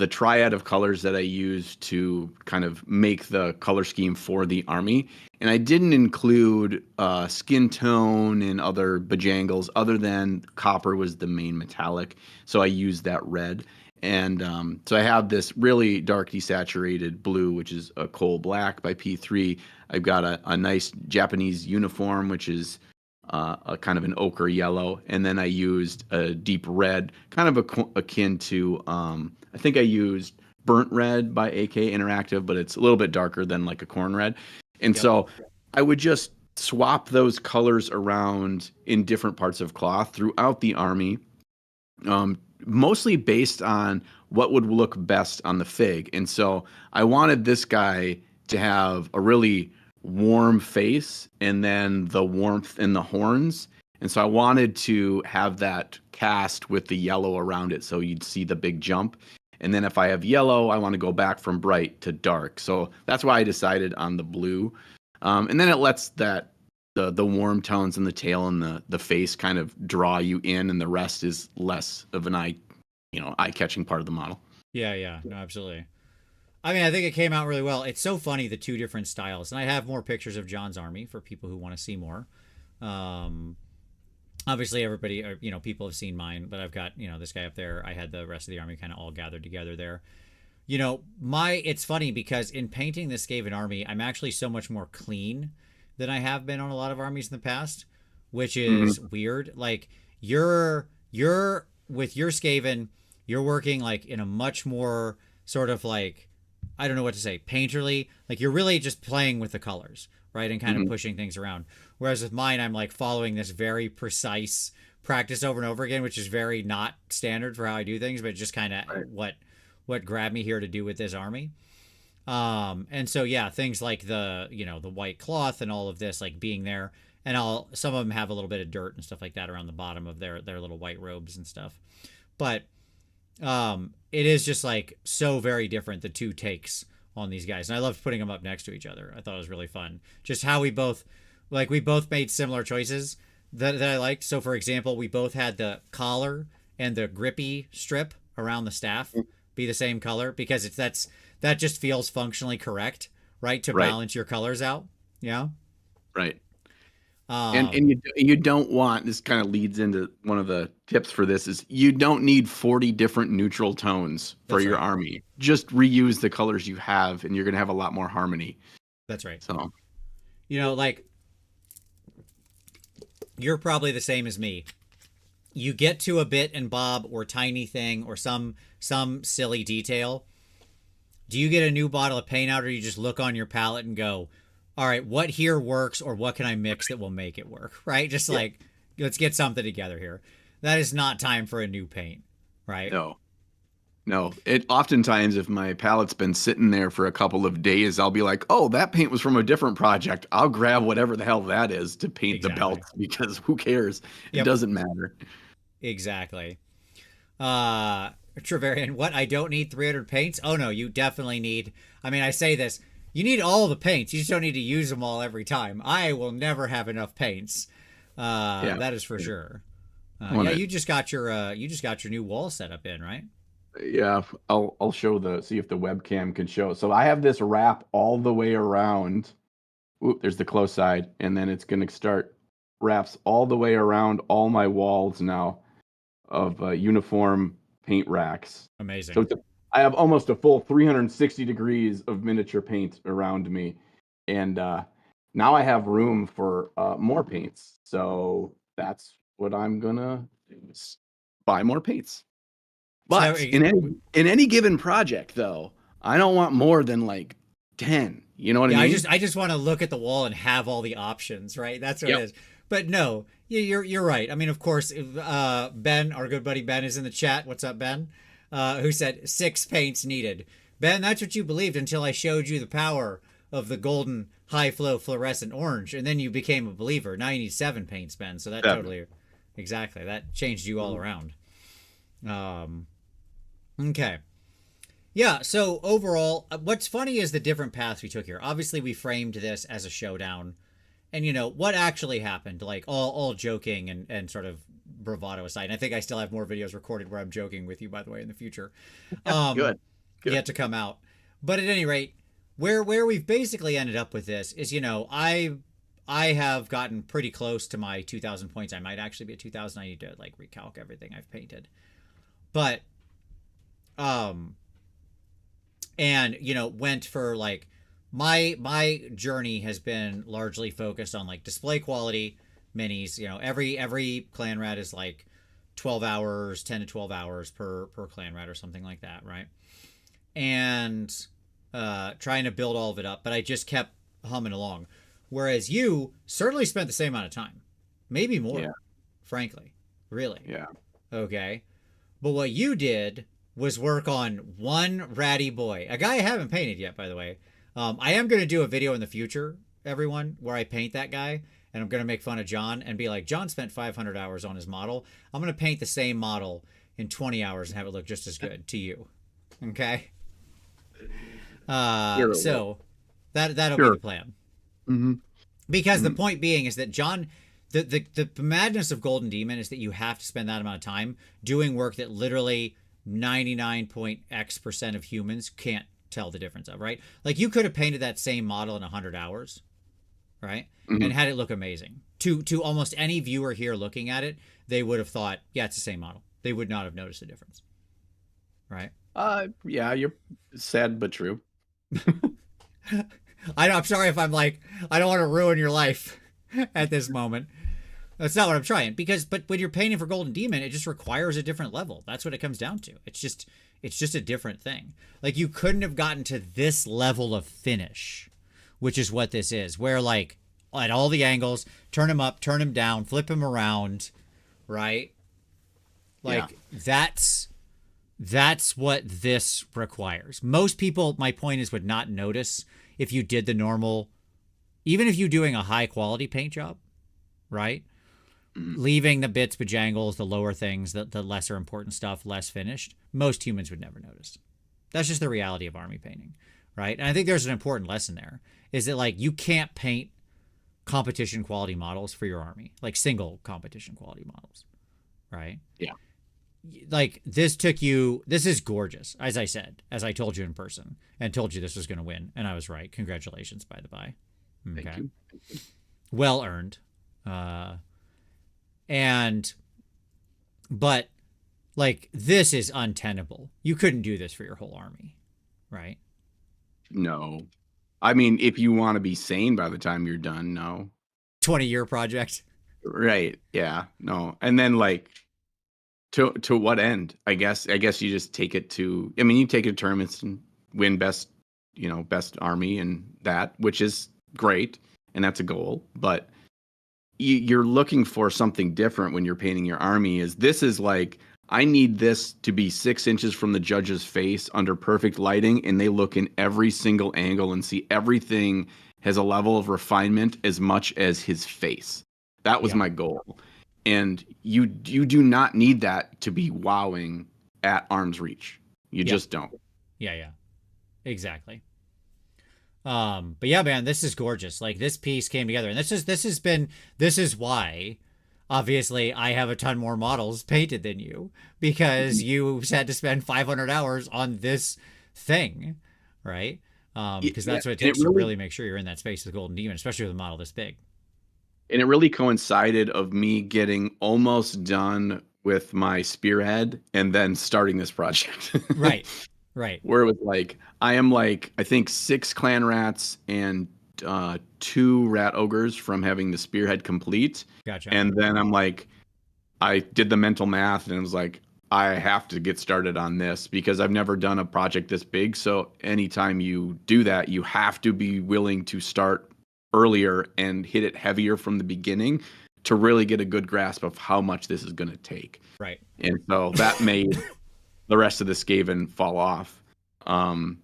triad of colors that I used to kind of make the color scheme for the army. And I didn't include skin tone and other bejangles other than copper was the main metallic. So I used that red. And so I have this really dark desaturated blue, which is a coal black by P3. I've got a nice Japanese uniform, which is a kind of an ochre yellow. And then I used a deep red, kind of akin to, I think I used burnt red by AK Interactive, but it's a little bit darker than like a corn red. And so I would just swap those colors around in different parts of cloth throughout the army. Mostly based on what would look best on the fig. And so I wanted this guy to have a really warm face and then the warmth in the horns. And so I wanted to have that cast with the yellow around it so you'd see the big jump. And then if I have yellow, I want to go back from bright to dark. So that's why I decided on the blue. And then it lets that the warm tones in the tail and the face kind of draw you in, and the rest is less of an eye-catching part of the model. Yeah, no, absolutely. I mean, I think it came out really well. It's so funny, the two different styles, and I have more pictures of John's army for people who want to see more. Obviously, everybody, people have seen mine, but I've got this guy up there. I had the rest of the army kind of all gathered together there. It's funny because in painting this Skaven army, I'm actually so much more clean than I have been on a lot of armies in the past, which is weird. Like you're with your Skaven, you're working in a much more sort of I don't know what to say, painterly. Like you're really just playing with the colors, right? And kind of pushing things around. Whereas with mine, I'm like following this very precise practice over and over again, which is very not standard for how I do things, but just kind of what grabbed me here to do with this army. And so, yeah, things like the white cloth and all of this, like being there, and some of them have a little bit of dirt and stuff like that around the bottom of their little white robes and stuff. But, it is just like so very different, the two takes on these guys. And I loved putting them up next to each other. I thought it was really fun. Just how we both made similar choices that I liked. So for example, we both had the collar and the grippy strip around the staff be the same color, because that just feels functionally correct, right? To balance your colors out. Yeah. Right. And you don't want, this kind of leads into one of the tips for this, is you don't need 40 different neutral tones for your army. Just reuse the colors you have, and you're going to have a lot more harmony. That's right. So, like, you're probably the same as me. You get to a bit and bob or tiny thing or some silly detail. Do you get a new bottle of paint out, or you just look on your palette and go, all right, what here works, or what can I mix that will make it work, right? Just like, let's get something together here. That is not time for a new paint, right? No. It oftentimes, if my palette's been sitting there for a couple of days, I'll be like, oh, that paint was from a different project. I'll grab whatever the hell that is to paint the belt, because who cares? It doesn't matter. Exactly. Trevarian, what? I don't need 300 paints? Oh, no, you definitely need, I say this, you need all the paints. You just don't need to use them all every time. I will never have enough paints. That is for sure. You just got your new wall setup in, right? Yeah, I'll show see if the webcam can show. So I have this wrap all the way around. Oop, there's the close side, and then it's going to start wraps all the way around all my walls now of uniform paint racks. Amazing. So I have almost a full 360 degrees of miniature paint around me, and now I have room for more paints. So that's what I'm gonna do, is buy more paints. But in any given project, though, I don't want more than like 10. You know what I mean? I just want to look at the wall and have all the options, right? That's what it is. But no, you're right. Of course, Ben, our good buddy Ben, is in the chat. What's up, Ben? Who said 6 paints needed. Ben, that's what you believed until I showed you the power of the golden high flow fluorescent orange, and then you became a believer. Now you need 7 paints, Ben. So that exactly, that changed you all around. Okay. Yeah, so overall, what's funny is the different paths we took here. Obviously, we framed this as a showdown. And, what actually happened, like all joking and sort of bravado aside. And I think I still have more videos recorded where I'm joking with you, by the way, in the future. Good. Yet to come out. But at any rate, where we've basically ended up with this is, I have gotten pretty close to my 2,000 points. I might actually be at 2,000. I need to like recalc everything I've painted. But, and, went for like, my journey has been largely focused on like display quality minis. Every clan rat is like 12 hours, 10 to 12 hours per clan rat or something like that, right? And trying to build all of it up, but I just kept humming along. Whereas you certainly spent the same amount of time, maybe more, frankly, really. Yeah. Okay. But what you did was work on one ratty boy, a guy I haven't painted yet, by the way. I am going to do a video in the future, everyone, where I paint that guy, and I'm going to make fun of John and be like, John spent 500 hours on his model. I'm going to paint the same model in 20 hours and have it look just as good to you. Okay? So that'll be the plan. Mm-hmm. Because the point being is that John, the madness of Golden Demon is that you have to spend that amount of time doing work that literally 99.x% of humans can't tell the difference of, right? Like you could have painted that same model in 100 hours, right? And had it look amazing. To almost any viewer here looking at it, they would have thought, yeah, it's the same model. They would not have noticed the difference, right? Yeah, you're sad but true. I'm sorry if I'm like, I don't want to ruin your life at this moment. That's not what I'm trying. But when you're painting for Golden Demon, it just requires a different level. That's what it comes down to. It's just a different thing. Like you couldn't have gotten to this level of finish which is what this is, where like at all the angles, turn him up, turn him down, flip him around, right? Like that's what this requires. Most people, my point is, would not notice if you did the normal, even if you're doing a high quality paint job, right? Leaving the bits, bejangles, the lower things, the lesser important stuff, less finished, most humans would never notice. That's just the reality of army painting, right? And I think there's an important lesson there, is that like you can't paint competition quality models for your army, like single competition quality models, right? Yeah. Like this is gorgeous, as I said, as I told you in person and told you this was going to win. And I was right. Congratulations, by the by. Okay. Thank you. Well earned. But like, this is untenable. You couldn't do this for your whole army, right? No. I mean, if you want to be sane by the time you're done, no. 20-year project. Right. Yeah. No. And then like, to what end? I guess you just take it to, I mean, you take it to tournaments and win best army and that, which is great. And that's a goal, but you're looking for something different when you're painting your army. This is like, I need this to be 6 inches from the judge's face under perfect lighting. And they look in every single angle and see everything has a level of refinement as much as his face. That was my goal. And you do not need that to be wowing at arm's reach. You just don't. Yeah. Exactly. But yeah, man, this is gorgeous. Like this piece came together, and this is why obviously I have a ton more models painted than you, because you had to spend 500 hours on this thing, right? Because that's what it takes to really make sure you're in that space with Golden Demon, especially with a model this big. And it really coincided of me getting almost done with my spearhead and then starting this project. Right. Where it was like, I am like, I think 6 clan rats and 2 rat ogres from having the spearhead complete. Gotcha. And then I'm like, I did the mental math and it was like, I have to get started on this because I've never done a project this big. So anytime you do that, you have to be willing to start earlier and hit it heavier from the beginning to really get a good grasp of how much this is going to take. Right. And so that made the rest of the Skaven fall off.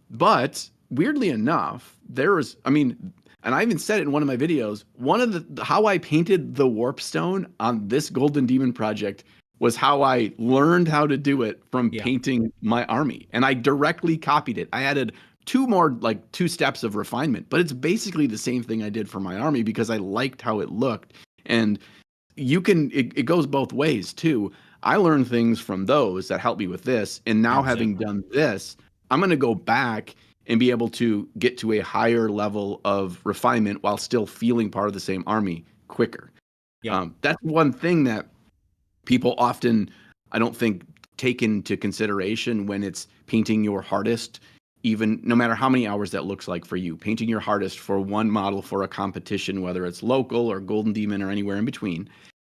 But weirdly enough, and I even said it in one of my videos, one of how I painted the warp stone on this Golden Demon project was how I learned how to do it from painting my army. And I directly copied it. I added 2 steps of refinement, but it's basically the same thing I did for my army because I liked how it looked. And it goes both ways too. I learned things from those that helped me with this. And now having done this, I'm going to go back and be able to get to a higher level of refinement while still feeling part of the same army quicker. Yeah. That's one thing that people often, I don't think, take into consideration when it's painting your hardest, even no matter how many hours that looks like for you, painting your hardest for one model for a competition, whether it's local or Golden Demon or anywhere in between,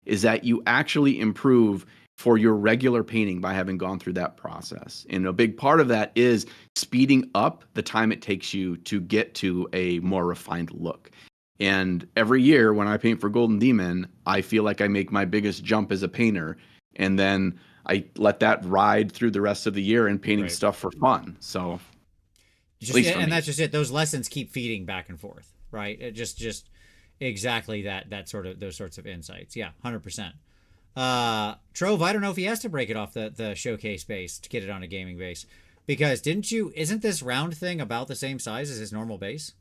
is that you actually improve for your regular painting by having gone through that process. And a big part of that is speeding up the time it takes you to get to a more refined look. And every year when I paint for Golden Demon, I feel like I make my biggest jump as a painter. And then I let that ride through the rest of the year and painting stuff for fun. So that's just it. Those lessons keep feeding back and forth, right? It just exactly that sort of, those sorts of insights. Yeah, 100%. Trove, I don't know if he has to break it off the showcase base to get it on a gaming base, because isn't this round thing about the same size as his normal base?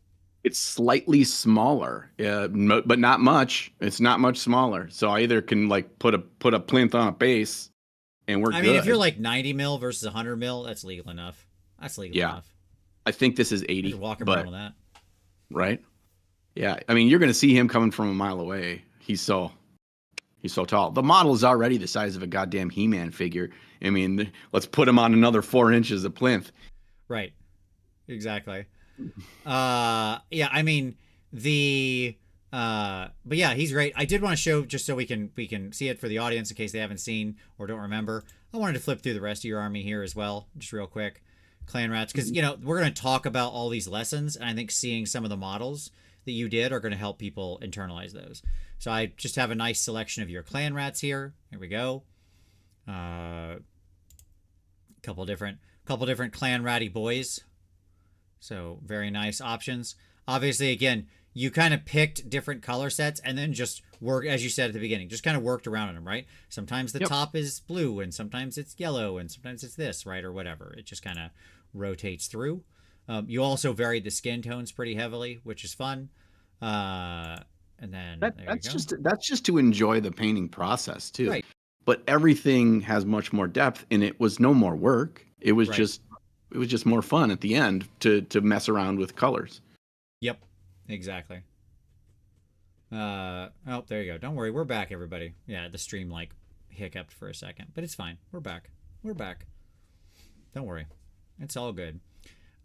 It's slightly smaller, but not much. It's not much smaller. So I either can like put a plinth on a base and we're good. I mean, if you're like 90 mil versus 100 mil, that's legal enough. That's legal enough. I think this is 80. Walk around with that. Right? Yeah. I mean, you're going to see him coming from a mile away. He's so tall. The model is already the size of a goddamn He-Man figure. I mean, let's put him on another 4 inches of plinth. Right. Exactly. Yeah, I mean, but yeah, he's great. I did want to show, just so we can see it for the audience in case they haven't seen or don't remember. I wanted to flip through the rest of your army here as well, just real quick. clan rats, because we're going to talk about all these lessons, and I think seeing some of the models that you did are going to help people internalize those. So I just have a nice selection of your clan rats here. Here we go. Couple different clan ratty boys. So very nice options. Obviously, again, you kind of picked different color sets and then just work, as you said at the beginning, just kind of worked around on them, right? Sometimes the top is blue and sometimes it's yellow and sometimes it's this, right? Or whatever. It just kind of rotates through. You also varied the skin tones pretty heavily, which is fun. And then that's just to enjoy the painting process too. Right. But everything has much more depth, and it was no more work. It was just more fun at the end to mess around with colors. Yep, exactly. Oh, there you go. Don't worry, we're back, everybody. Yeah, the stream hiccuped for a second, but it's fine. We're back. Don't worry, it's all good.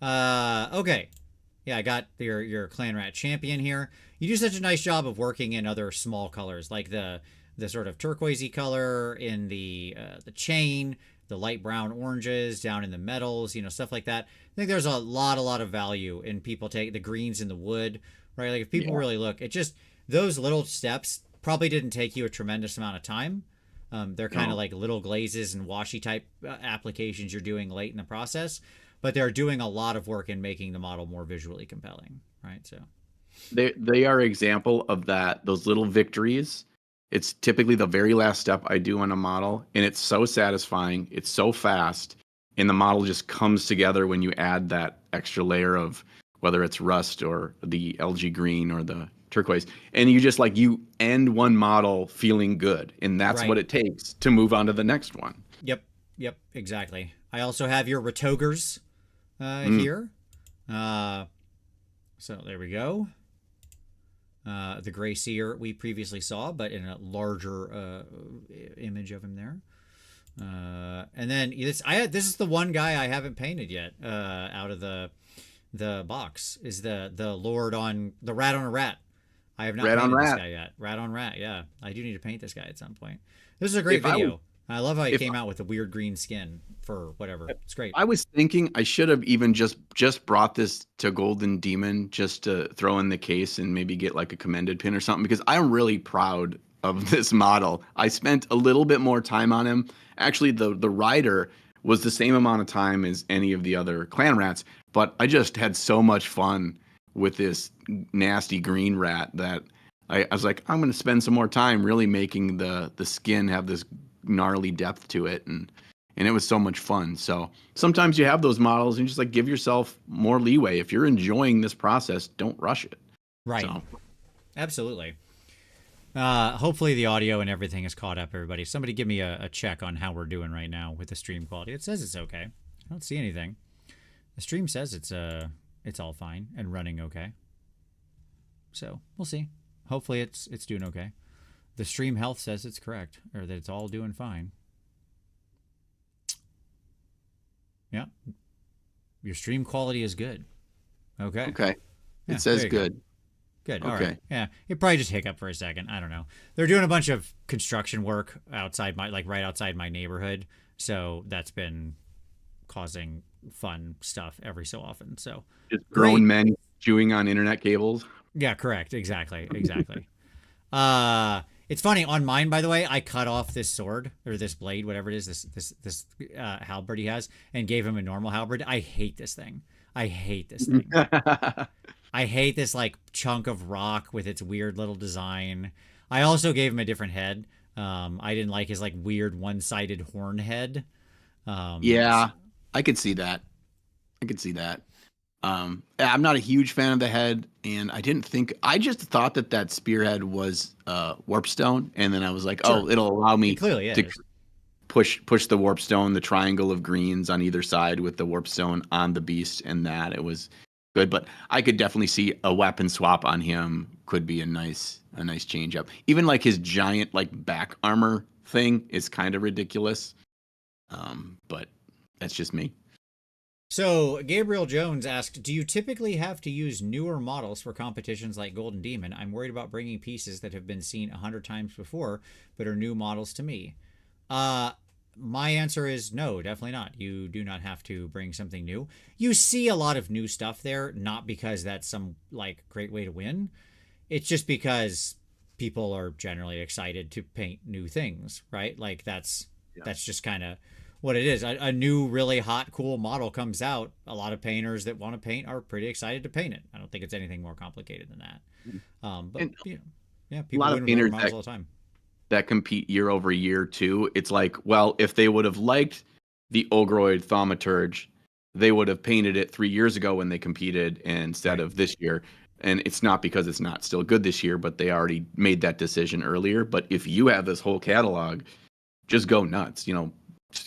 Okay. Yeah, I got your clan rat champion here. You do such a nice job of working in other small colors, like the sort of turquoisey color in the chain, the light brown oranges down in the metals, stuff like that. I think there's a lot of value in people take the greens in the wood, right? Like if people really look, it just, those little steps probably didn't take you a tremendous amount of time. They're kind of like little glazes and washi type applications you're doing late in the process, but they're doing a lot of work in making the model more visually compelling, right? So they are example of that, those little victories. It's typically the very last step I do on a model, and it's so satisfying. It's so fast, and the model just comes together when you add that extra layer of whether it's rust or the LG green or the turquoise, and you just you end one model feeling good, and that's what it takes to move on to the next one. Yep, exactly. I also have your Retogers here. So there we go. The Gray Seer we previously saw, but in a larger image of him there. And then this is the one guy I haven't painted yet out of the box, is the Lord on the Rat on a Rat. I have not painted this guy yet. Rat on Rat, yeah. I do need to paint this guy at some point. This is a great video. I love how he came out with the weird green skin for whatever. It's great. I was thinking I should have even just brought this to Golden Demon just to throw in the case and maybe get a commended pin or something, because I'm really proud of this model. I spent a little bit more time on him. Actually, the rider was the same amount of time as any of the other clan rats, but I just had so much fun with this nasty green rat that I was like, I'm going to spend some more time really making the skin have this gnarly depth to it, and it was so much fun. So sometimes you have those models and just give yourself more leeway. If you're enjoying this process, don't rush it. Right. So. Absolutely. Hopefully the audio and everything is caught up, everybody. Somebody give me a check on how we're doing right now with the stream quality. It says it's okay. I don't see anything. The stream says it's all fine and running okay. So we'll see. Hopefully it's doing okay. The stream health says it's correct, or that it's all doing fine. Yeah. Your stream quality is good. Okay. Okay. Yeah, it says good. Good. Okay. All right. Yeah. It probably just hiccuped for a second. I don't know. They're doing a bunch of construction work outside right outside my neighborhood. So that's been causing fun stuff every so often. So just grown men chewing on internet cables. Yeah, correct. Exactly. It's funny, on mine, by the way, I cut off this sword, or this blade, whatever it is, this halberd he has, and gave him a normal halberd. I hate this thing. I hate this chunk of rock with its weird little design. I also gave him a different head. I didn't like his weird one-sided horn head. Yeah, I could see that. I'm not a huge fan of the head, and I just thought that spearhead was warpstone, and then I was like, sure. It'll allow me to push the warpstone, the triangle of greens on either side with the warpstone on the beast, and that it was good. But I could definitely see a weapon swap on him could be a nice change up. Even his giant back armor thing is kind of ridiculous, but that's just me. So, Gabriel Jones asked, do you typically have to use newer models for competitions like Golden Demon? I'm worried about bringing pieces that have been seen 100 times before, but are new models to me. My answer is no, definitely not. You do not have to bring something new. You see a lot of new stuff there, not because that's some like great way to win. It's just because people are generally excited to paint new things, right? Like that's just kind of what it is. A new, really hot, cool model comes out. A lot of painters that want to paint are pretty excited to paint it. I don't think it's anything more complicated than that. But And you know, yeah, a people lot win of with rare painters models all the time. that compete year over year too. It's like, well, if they would have liked the Ogroid Thaumaturge, they would have painted it 3 years ago when they competed instead Right. of this year. And it's not because it's not still good this year, but they already made that decision earlier. But if you have this whole catalog, just go nuts.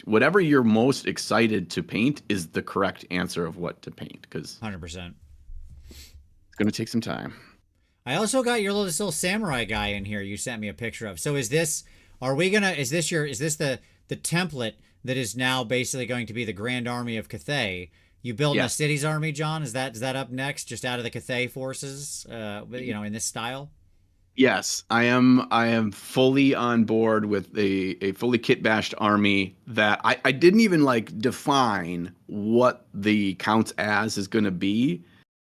Whatever you're most excited to paint is the correct answer of what to paint, because 100%. it's going to take some time. I also got your this little samurai guy in here you sent me a picture of. So is this the template that is now basically going to be the Grand Army of Cathay? You building a Yes. city's army, John? Is that up next, just out of the Cathay forces, in this style? Yes, I am fully on board with a fully kit bashed army that I didn't even like define what the counts as is going to be.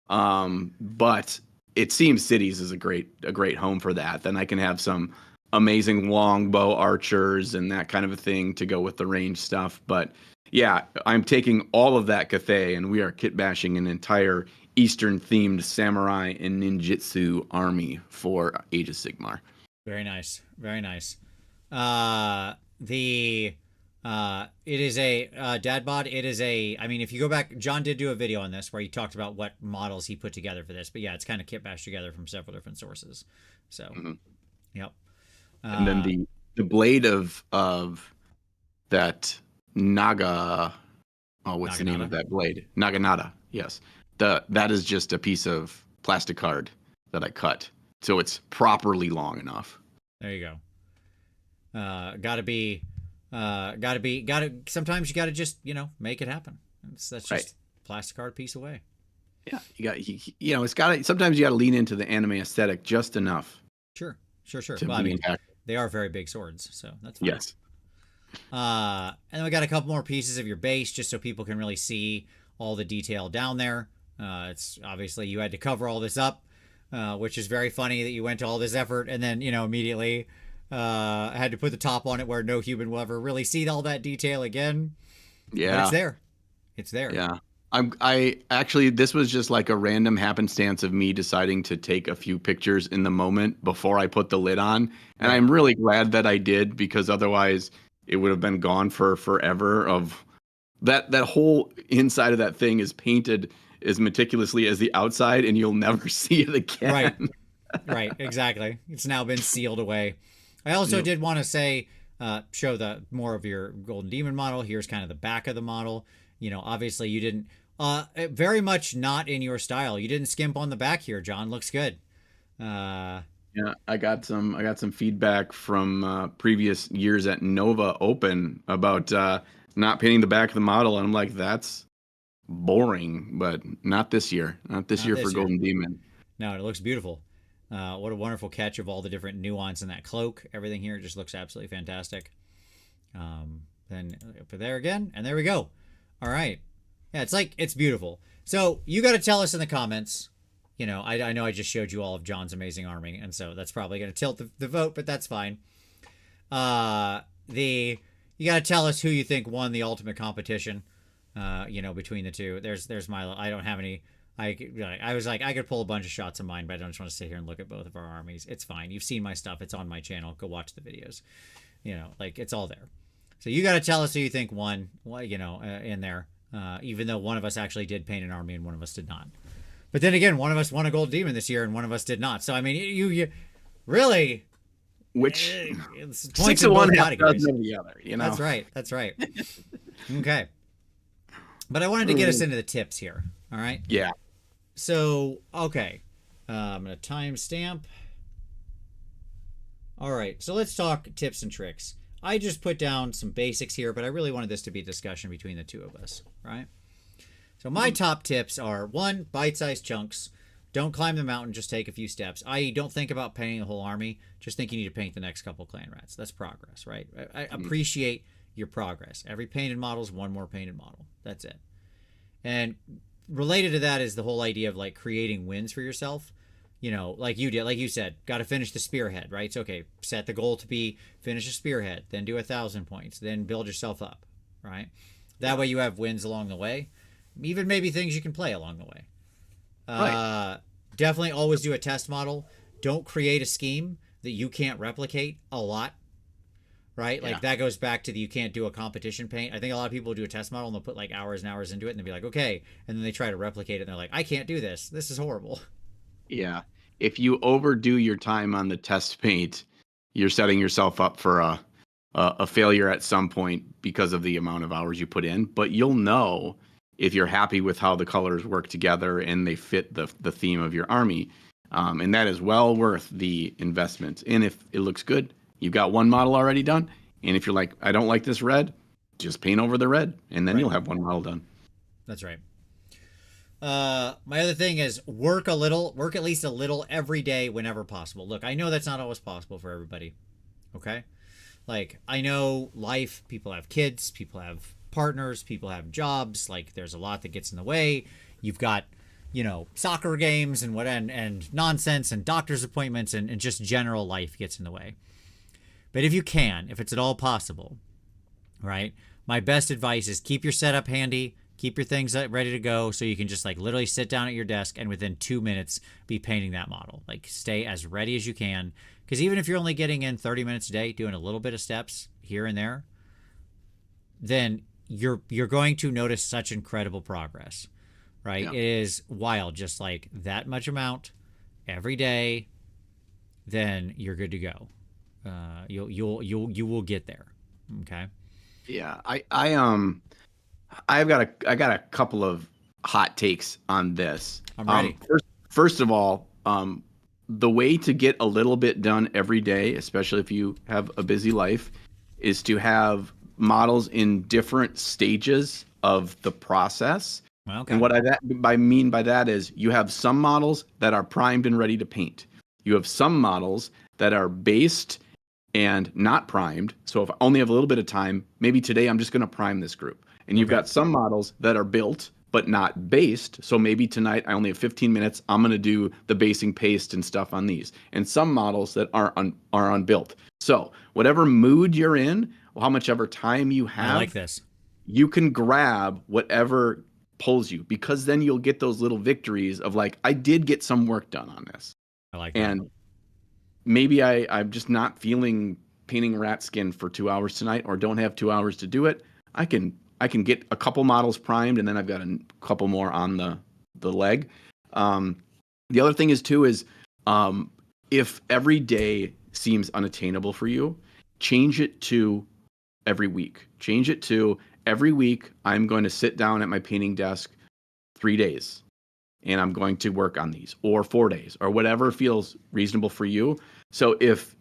But it seems cities is a great home for that. Then I can have some amazing longbow archers and that kind of a thing to go with the range stuff. But yeah, I'm taking all of that Cathay and we are kit bashing an entire Eastern themed samurai and ninjutsu army for Age of Sigmar. Very nice. Very nice. The it is a dad bod. It is a. I mean, if you go back, John did do a video on this where he talked about what models he put together for this. But yeah, it's kind of kit bashed together from several different sources. So, yep. And then the blade of that Naga. Oh, what's the name of that blade? Naginata. Yes. That is just a piece of plastic card that I cut, so it's properly long enough. There you go. Sometimes you gotta just make it happen. That's just Right. plastic card piece away. Yeah, it's got to. Sometimes you got to lean into the anime aesthetic just enough Sure. to Well, I be mean, impactful. they are very big swords, so that's fine. Yes. And then we got a couple more pieces of your base just so people can really see all the detail down there. It's obviously you had to cover all this up, which is very funny that you went to all this effort and then immediately had to put the top on it where no human will ever really see all that detail again. Yeah. But it's there. It's there. Yeah. I actually, this was just like a random happenstance of me deciding to take a few pictures in the moment before I put the lid on. And I'm really glad that I did, because otherwise it would have been gone for forever. Of that whole inside of that thing is painted as meticulously as the outside, and you'll never see it again. Right. Exactly. It's now been sealed away. I also did want to say, show the more of your Golden Demon model. Here's kind of the back of the model. Obviously you didn't, very much not in your style. You didn't skimp on the back here, John. Looks good. Yeah, I got some feedback from previous years at Nova Open about not painting the back of the model, and I'm like, that's boring, but not this year. Not this year for Golden Demon. No, it looks beautiful. What a wonderful catch of all the different nuance in that cloak. Everything here just looks absolutely fantastic. Then up there again, and there we go. All right. Yeah, it's beautiful. So you got to tell us in the comments. I know I just showed you all of John's amazing army, and so that's probably going to tilt the vote, but that's fine. You got to tell us who you think won the ultimate competition. Between the two. There's my. I don't have any. I was like, I could pull a bunch of shots of mine, but I don't just want to sit here and look at both of our armies. It's fine. You've seen my stuff. It's on my channel. Go watch the videos. It's all there. So you got to tell us who you think won. In there. Even though one of us actually did paint an army and one of us did not. But then again, one of us won a Gold Demon this year and one of us did not. So I mean, you really. Which 6 of one, half dozen of the other. That's right. Okay. But I wanted to get us into the tips here. All right. Yeah. So, okay. I'm going to timestamp. All right. So let's talk tips and tricks. I just put down some basics here, but I really wanted this to be a discussion between the two of us. Right. So my top tips are: 1, bite-sized chunks. Don't climb the mountain. Just take a few steps. I.e., don't think about painting the whole army. Just think you need to paint the next couple clan rats. That's progress, right? I appreciate your progress. Every painted model is one more painted model. That's it. And related to that is the whole idea of like creating wins for yourself. You know, like you did, like you said, got to finish the spearhead, right? So, okay, set the goal to be finish a spearhead, then do 1,000 points, then build yourself up, right? That way you have wins along the way, even maybe things you can play along the way. Right. Definitely always do a test model. Don't create a scheme that you can't replicate a lot, right? Like that goes back to the you can't do a competition paint. I think a lot of people do a test model and they'll put like hours and hours into it and they'll be like, okay. And then they try to replicate it and they're like, I can't do this. This is horrible. Yeah. If you overdo your time on the test paint, you're setting yourself up for a failure at some point because of the amount of hours you put in. But you'll know if you're happy with how the colors work together and they fit the theme of your army. And that is well worth the investment. And if it looks good, you've got one model already done. And if you're like, I don't like this red, just paint over the red, and then you'll have one model done. That's right. My other thing is work at least a little every day whenever possible. Look, I know that's not always possible for everybody. Okay. Like I know life, people have kids, people have partners, people have jobs. Like there's a lot that gets in the way. You've got, you know, soccer games and and nonsense and doctor's appointments and just general life gets in the way. But if you can, if it's at all possible, right? My best advice is keep your setup handy. Keep your things ready to go so you can just like literally sit down at your desk and within 2 minutes be painting that model. Like stay as ready as you can. Because even if you're only getting in 30 minutes a day, doing a little bit of steps here and there, then you're going to notice such incredible progress, right? Yeah. It is wild, just like that much amount every day, then you're good to go. You will get there. Okay. Yeah. I got a couple of hot takes on this. I'm ready. First of all, the way to get a little bit done every day, especially if you have a busy life, is to have models in different stages of the process. Okay. And what I mean by that is you have some models that are primed and ready to paint. You have some models that are based and not primed. So if I only have a little bit of time, maybe today I'm just going to prime this group. And you've got some models that are built but not based. So maybe tonight I only have 15 minutes. I'm going to do the basing paste and stuff on these. And some models that are unbuilt. So whatever mood you're in, how much ever time you have, I like this. You can grab whatever pulls you, because then you'll get those little victories of like, I did get some work done on this. I like that. And maybe I'm just not feeling painting rat skin for 2 hours tonight, or don't have 2 hours to do it. I can get a couple models primed, and then I've got a couple more on the leg. The other thing is if every day seems unattainable for you, change it to every week. Change it to every week I'm going to sit down at my painting desk 3 days, and I'm going to work on these, or 4 days, or whatever feels reasonable for you. So if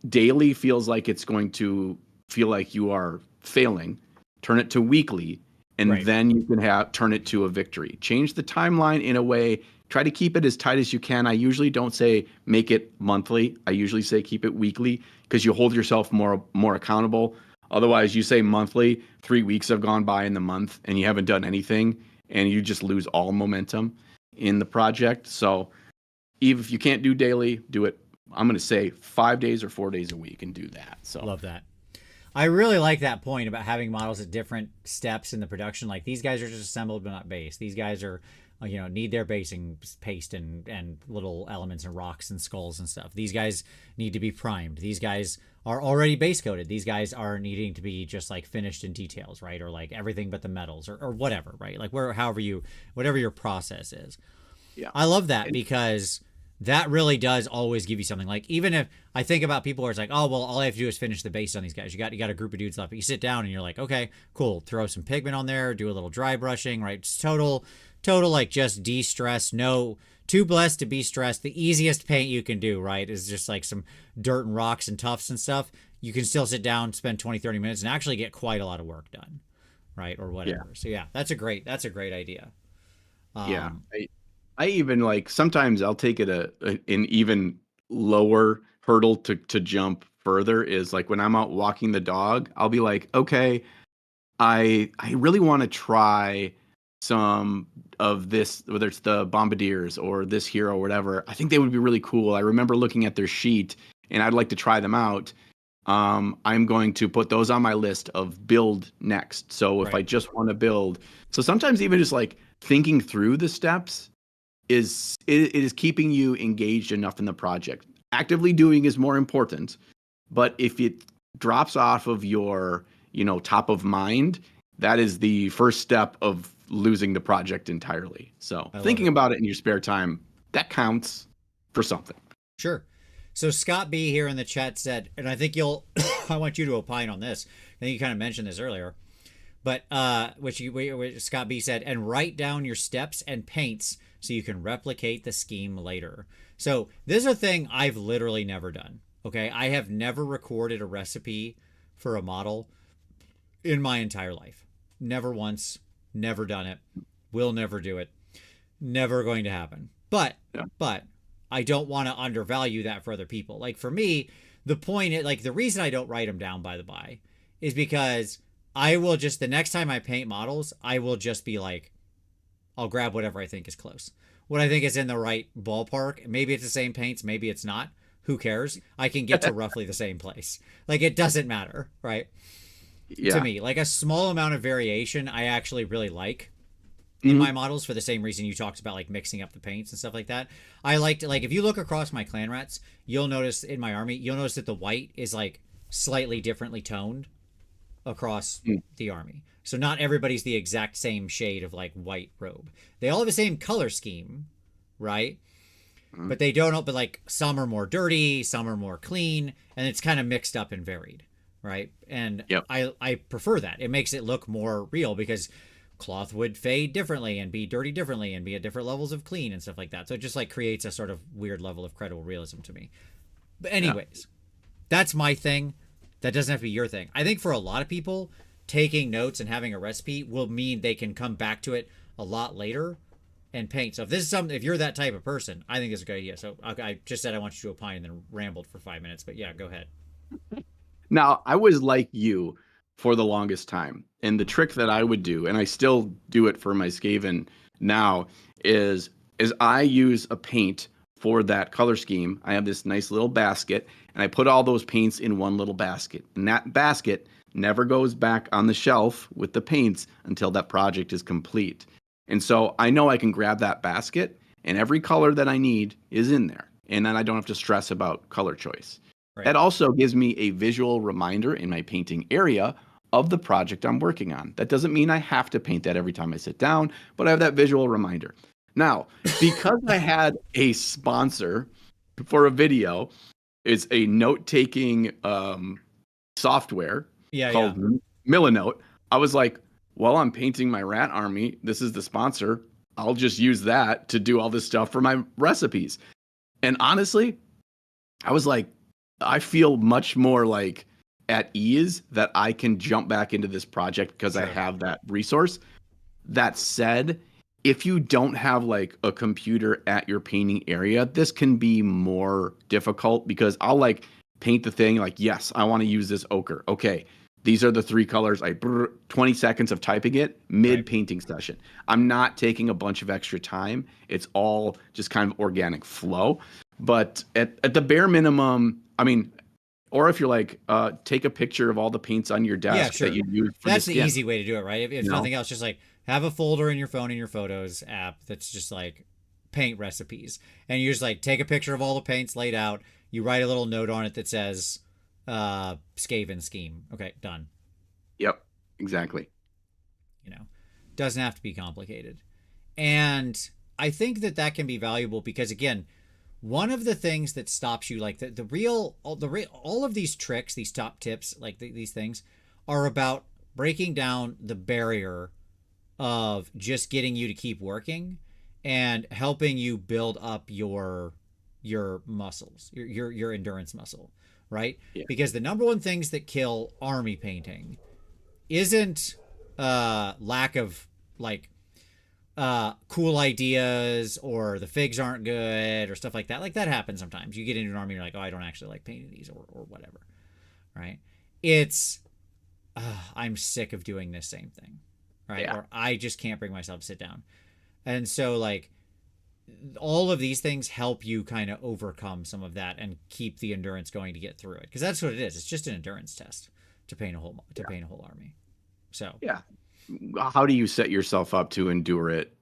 daily feels like it's going to feel like you are failing, turn it to weekly, and then you can turn it to a victory. Change the timeline in a way. Try to keep it as tight as you can. I usually don't say make it monthly. I usually say keep it weekly, because you hold yourself more accountable. Otherwise, you say monthly, 3 weeks have gone by in the month, and you haven't done anything, and you just lose all momentum in the project. So even if you can't do daily, do it, I'm going to say 5 days or 4 days a week, and do that. So love that. I really like that point about having models at different steps in the production. Like these guys are just assembled but not based. These guys are, need their basing paste and little elements and rocks and skulls and stuff. These guys need to be primed. These guys are already base coated. These guys are needing to be just like finished in details, right? Or like everything but the metals or whatever, right? Like whatever your process is. Yeah. I love that, because that really does always give you something. Like even if I think about people where it's like, oh, well, all I have to do is finish the base on these guys. You got a group of dudes left, but you sit down and you're like, okay, cool. Throw some pigment on there, do a little dry brushing, right? It's total like just de-stress. No, too blessed to be stressed. The easiest paint you can do, right, is just like some dirt and rocks and tufts and stuff. You can still sit down, spend 20, 30 minutes and actually get quite a lot of work done, right? Or whatever. Yeah. So yeah, that's a great idea. Yeah. I even like, sometimes I'll take it an even lower hurdle to jump further is like when I'm out walking the dog, I'll be like, okay, I really want to try some of this, whether it's the Bombardiers or this hero or whatever. I think they would be really cool. I remember looking at their sheet and I'd like to try them out. I'm going to put those on my list of build next. So if I just want to build, so sometimes even just like thinking through the steps it is keeping you engaged enough in the project. Actively doing is more important, but if it drops off of your, top of mind, that is the first step of losing the project entirely. So thinking about it in your spare time, that counts for something. Sure. So Scott B here in the chat said, and I think I want you to opine on this. I think you kind of mentioned this earlier, but which Scott B said, and write down your steps and paints so you can replicate the scheme later. So this is a thing I've literally never done. Okay, I have never recorded a recipe for a model in my entire life. Never once, never done it, will never do it, never going to happen. But I don't want to undervalue that for other people. Like for me, the reason I don't write them down, by the by, is because I will just, the next time I paint models, I will just be like, I'll grab whatever I think is close. What I think is in the right ballpark. Maybe it's the same paints, maybe it's not. Who cares? I can get to roughly the same place. Like it doesn't matter, right? Yeah. To me, like a small amount of variation, I actually really like in my models for the same reason you talked about, like mixing up the paints and stuff like that. I like to, like, if you look across my clan rats, you'll notice in my army, you'll notice that the white is like slightly differently toned across the army. So not everybody's the exact same shade of like white robe. They all have the same color scheme, right? But they don't, but like some are more dirty, some are more clean, and it's kind of mixed up and varied, right? And I prefer that. It makes it look more real because cloth would fade differently and be dirty differently and be at different levels of clean and stuff like that. So it just like creates a sort of weird level of credible realism to me. But anyways, that's my thing. That doesn't have to be your thing. I think for a lot of people, taking notes and having a recipe will mean they can come back to it a lot later and paint. So if this is something, if you're that type of person, I think it's a good idea. So I just said I want you to opine and then rambled for 5 minutes, but yeah, go ahead. Now, I was like you for the longest time. And the trick that I would do, and I still do it for my Skaven now, is I use a paint for that color scheme. I have this nice little basket, and I put all those paints in one little basket. And that basket never goes back on the shelf with the paints until that project is complete. And so I know I can grab that basket, and every color that I need is in there. And then I don't have to stress about color choice. Right. That also gives me a visual reminder in my painting area of the project I'm working on. That doesn't mean I have to paint that every time I sit down, but I have that visual reminder. Now, because I had a sponsor for a video, it's a note-taking software called Millinote. I was like, well, I'm painting my rat army. This is the sponsor. I'll just use that to do all this stuff for my recipes. And honestly, I was like, I feel much more like at ease that I can jump back into this project because I have that resource. That said, if you don't have like a computer at your painting area, this can be more difficult because I'll like paint the thing like, yes, I want to use this ochre. Okay, these are the three colors. 20 seconds of typing it mid painting session. I'm not taking a bunch of extra time. It's all just kind of organic flow. But at the bare minimum, I mean, or if you're like, take a picture of all the paints on your desk that you use. That's the easy way to do it, right? If nothing else, just like have a folder in your phone in your Photos app that's just like paint recipes. And you just like take a picture of all the paints laid out. You write a little note on it that says Skaven scheme. Okay, done. Yep, exactly. Doesn't have to be complicated. And I think that can be valuable because, again, one of the things that stops you, like all of these tricks, these top tips, like these things are about breaking down the barrier of just getting you to keep working and helping you build up your muscles, your endurance muscle, right? Yeah. Because the number one things that kill army painting isn't lack of like cool ideas or the figs aren't good or stuff like that. Like that happens sometimes. You get into an army, you're like, oh, I don't actually like painting these or whatever. right? It's I'm sick of doing this same thing, right? Yeah. Or I just can't bring myself to sit down. And so like all of these things help you kind of overcome some of that and keep the endurance going to get through it, because that's what it is. It's just an endurance test to paint a whole army. So Yeah. How do you set yourself up to endure it,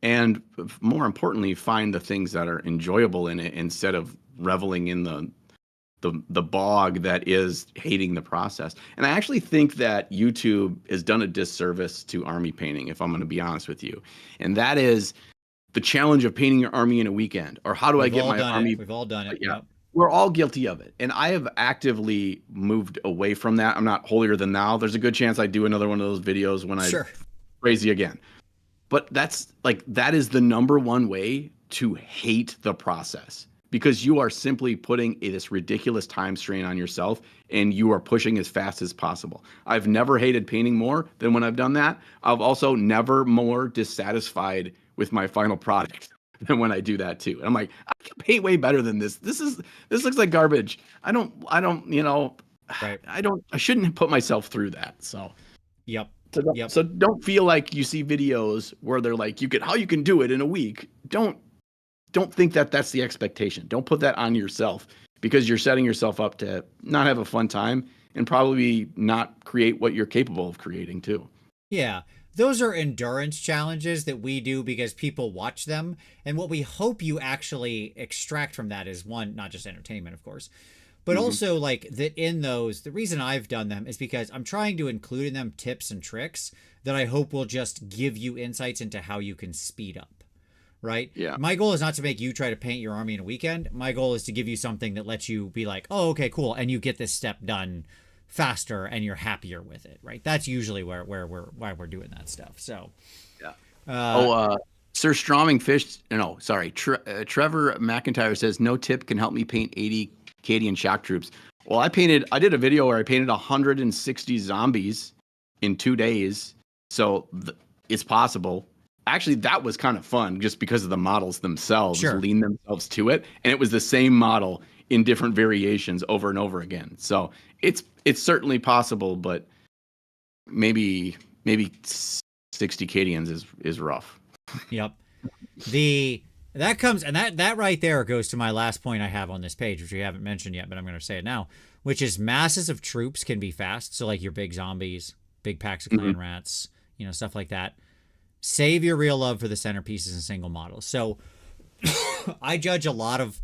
and more importantly, find the things that are enjoyable in it instead of reveling in the bog that is hating the process. And I actually think that YouTube has done a disservice to army painting, if I'm going to be honest with you. And that is the challenge of painting your army in a weekend, or how do I get my army? We've all done it. Yeah. Yep. We're all guilty of it. And I have actively moved away from that. I'm not holier than thou. There's a good chance I do another one of those videos when I crazy again. But that is the number one way to hate the process, because you are simply putting this ridiculous time strain on yourself and you are pushing as fast as possible. I've never hated painting more than when I've done that. I've also never more dissatisfied with my final product than when I do that too. And I'm like, I can paint way better than this. This looks like garbage. I shouldn't put myself through that. So, Yep. So don't feel like you see videos where they're like, how you can do it in a week. Don't think that that's the expectation. Don't put that on yourself, because you're setting yourself up to not have a fun time and probably not create what you're capable of creating too. Yeah. Those are endurance challenges that we do because people watch them. And what we hope you actually extract from that is, one, not just entertainment, of course, but also like that in those, the reason I've done them is because I'm trying to include in them tips and tricks that I hope will just give you insights into how you can speed up. Right? Yeah. My goal is not to make you try to paint your army in a weekend. My goal is to give you something that lets you be like, oh, okay, cool. And you get this step done faster and you're happier with it. Right? That's usually why we're doing that stuff. So, yeah. Sir Stroming Fish. No, sorry. Trevor McIntyre says no tip can help me paint 80 Acadian shock troops. Well, I did a video where I painted 160 zombies in 2 days. So it's possible. Actually, that was kind of fun just because of the models themselves lean themselves to it. And it was the same model in different variations over and over again. So it's certainly possible, but maybe 60 Cadians is rough. Yep. That right there goes to my last point I have on this page, which we haven't mentioned yet, but I'm going to say it now, which is masses of troops can be fast. So like your big zombies, big packs of clan rats, stuff like that. Save your real love for the centerpieces and single models. So I judge a lot of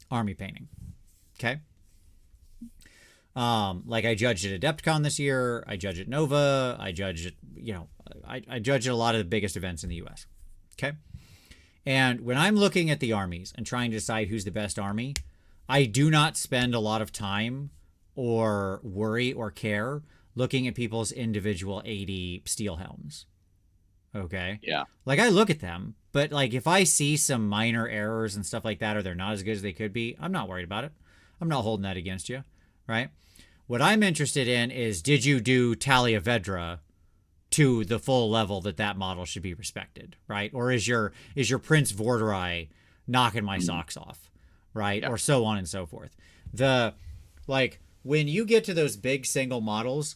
army painting. Okay. Like I judged at Adepticon this year. I judge at Nova. I judge at, I judge at a lot of the biggest events in the US. Okay. And when I'm looking at the armies and trying to decide who's the best army, I do not spend a lot of time or worry or care looking at people's individual 80 steel helms. Okay. Yeah. Like I look at them, but like if I see some minor errors and stuff like that, or they're not as good as they could be, I'm not worried about it. I'm not holding that against you. Right. What I'm interested in is, did you do Talia Vedra to the full level that model should be respected? Right. Or is your Prince Vorderai knocking my socks off? Right. Yeah. Or so on and so forth. When you get to those big single models,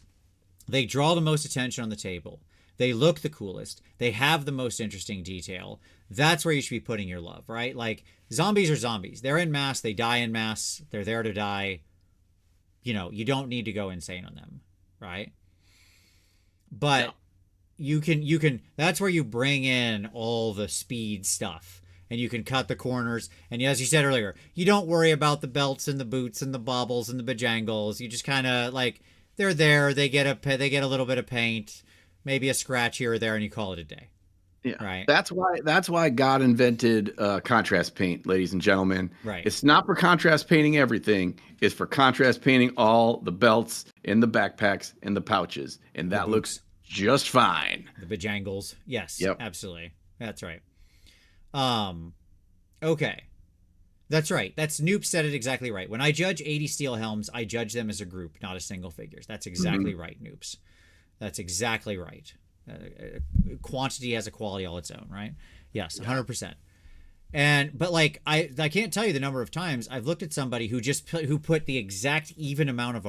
they draw the most attention on the table. They look the coolest. They have the most interesting detail. That's where you should be putting your love, right? Like zombies are zombies. They're in mass. They die in mass. They're there to die. You don't need to go insane on them, right? But you can, that's where you bring in all the speed stuff and you can cut the corners. And as you said earlier, you don't worry about the belts and the boots and the baubles and the bejangles. You just kind of like, they're there. They get a little bit of paint, maybe a scratch here or there, and you call it a day. Yeah. Right. That's why God invented contrast paint, ladies and gentlemen. Right. It's not for contrast painting everything. It's for contrast painting all the belts and the backpacks and the pouches. And that looks just fine. The bejangles. Yes. Yep. Absolutely. That's right. Okay. That's right. Noop said it exactly right. When I judge 80 steel helms, I judge them as a group, not as single figures. That's exactly right, Noops. That's exactly right. Quantity has a quality all its own, right? Yes, 100%. But like I can't tell you the number of times I've looked at somebody who put the exact even amount of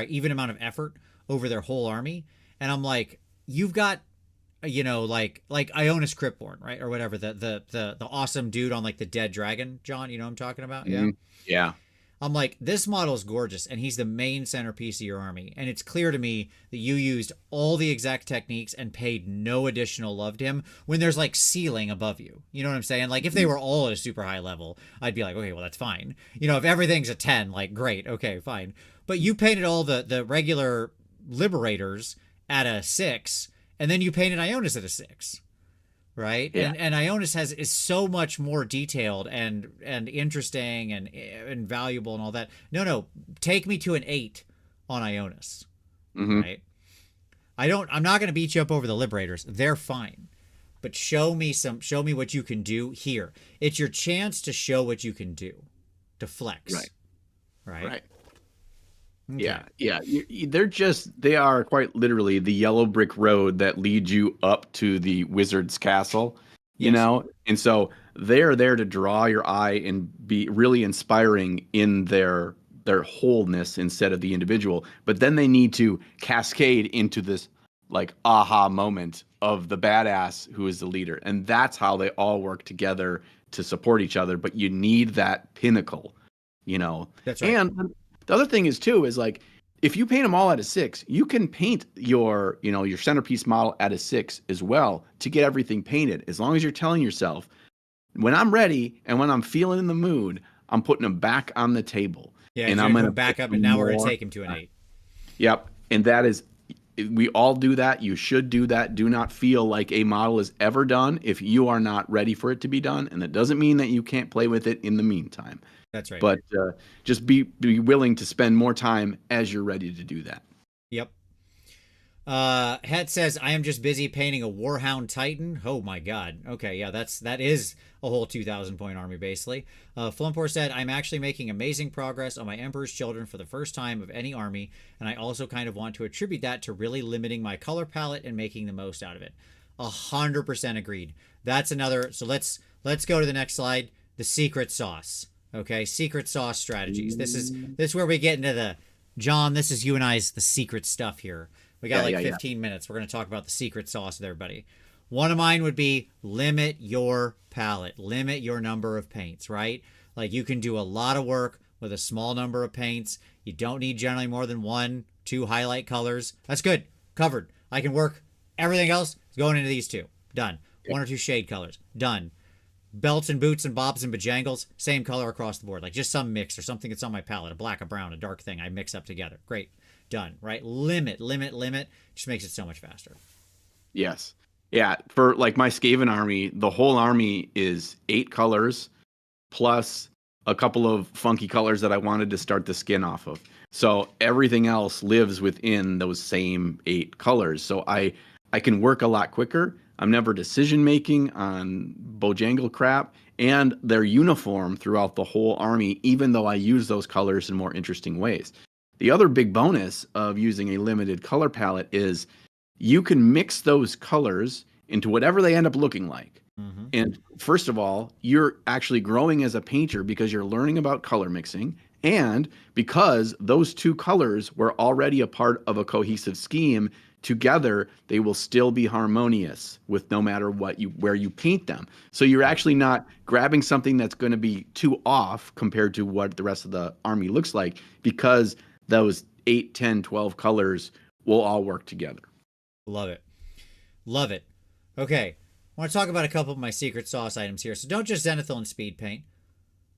even amount of effort over their whole army, and I'm like, you've got, like Ionis Cryptborn, right, or whatever, the awesome dude on like the dead dragon, John, you know what I'm talking about? Yeah. Yeah. I'm like, this model is gorgeous, and he's the main centerpiece of your army. And it's clear to me that you used all the exact techniques and paid no additional love to him when there's like ceiling above you. You know what I'm saying? Like if they were all at a super high level, I'd be like, okay, well that's fine. If everything's a 10, like great, okay, fine. But you painted all the regular liberators at a 6, and then you painted Ionis at a 6. Right. Yeah. And Ionis is so much more detailed and interesting and valuable and all that. No, take me to an 8 on Ionis. Right. I'm not going to beat you up over the Liberators. They're fine. But show me what you can do here. It's your chance to show what you can do, to flex. Right. Okay. Yeah. They are quite literally the yellow brick road that leads you up to the wizard's castle, and so they're there to draw your eye and be really inspiring in their wholeness instead of the individual. But then they need to cascade into this like aha moment of the badass who is the leader. And that's how they all work together to support each other. But you need that pinnacle, That's right. And the other thing is too, is like, if you paint them all at a 6, you can paint your centerpiece model at a 6 as well to get everything painted. As long as you're telling yourself, when I'm ready and when I'm feeling in the mood, I'm putting them back on the table. Yeah, and I'm going to back up, and now we're going to take him to an 8. Yep. And that is, we all do that. You should do that. Do not feel like a model is ever done if you are not ready for it to be done. And that doesn't mean that you can't play with it in the meantime. That's right. But just be willing to spend more time as you're ready to do that. Yep. Het says, I am just busy painting a Warhound Titan. Oh my god. Okay, yeah, that is a whole 2,000 point army, basically. Flumpor said, I'm actually making amazing progress on my Emperor's Children for the first time of any army, and I also kind of want to attribute that to really limiting my color palette and making the most out of it. 100% agreed. That's another, so let's go to the next slide. The secret sauce. Okay, secret sauce strategies. This is where we get into the, John, this is you and I's the secret stuff here. We got 15 minutes. We're going to talk about the secret sauce with everybody. One of mine would be limit your palette. Limit your number of paints, right? Like you can do a lot of work with a small number of paints. You don't need generally more than 1, 2 highlight colors. That's good. Covered. I can work. Everything else is going into these 2. Done. 1 or 2 shade colors. Done. Belts and boots and bobs and bejangles, same color across the board. Like just some mix or something that's on my palette. A black, a brown, a dark thing I mix up together. Great. Done. Right? Limit. Just makes it so much faster. Yes. Yeah. For like my Skaven army, the whole army is 8 colors plus a couple of funky colors that I wanted to start the skin off of. So everything else lives within those same 8 colors. So I can work a lot quicker. I'm never decision making on Bojangle crap, and they're uniform throughout the whole army, even though I use those colors in more interesting ways. The other big bonus of using a limited color palette is you can mix those colors into whatever they end up looking like. Mm-hmm. And first of all, you're actually growing as a painter because you're learning about color mixing, and because those 2 colors were already a part of a cohesive scheme. Together, they will still be harmonious with no matter where you paint them. So you're actually not grabbing something that's going to be too off compared to what the rest of the army looks like, because those 8, 10, 12 colors will all work together. Love it. Okay, I want to talk about a couple of my secret sauce items here. So don't just zenithal and speed paint.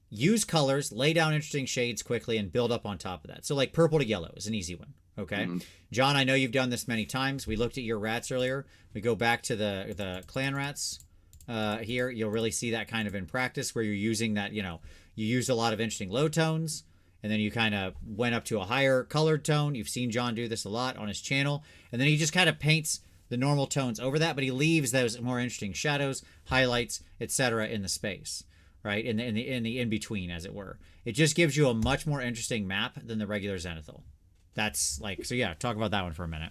Use colors, lay down interesting shades quickly, and build up on top of that. So like purple to yellow is an easy one. Okay. Mm-hmm. John, I know you've done this many times. We looked at your rats earlier. We go back to the clan rats here. You'll really see that kind of in practice where you're using that, you used a lot of interesting low tones, and then you kind of went up to a higher colored tone. You've seen John do this a lot on his channel. And then he just kind of paints the normal tones over that, but he leaves those more interesting shadows, highlights, etc. in the space, right? In the in-between, as it were. It just gives you a much more interesting map than the regular zenithal. That's like, so yeah, talk about that one for a minute.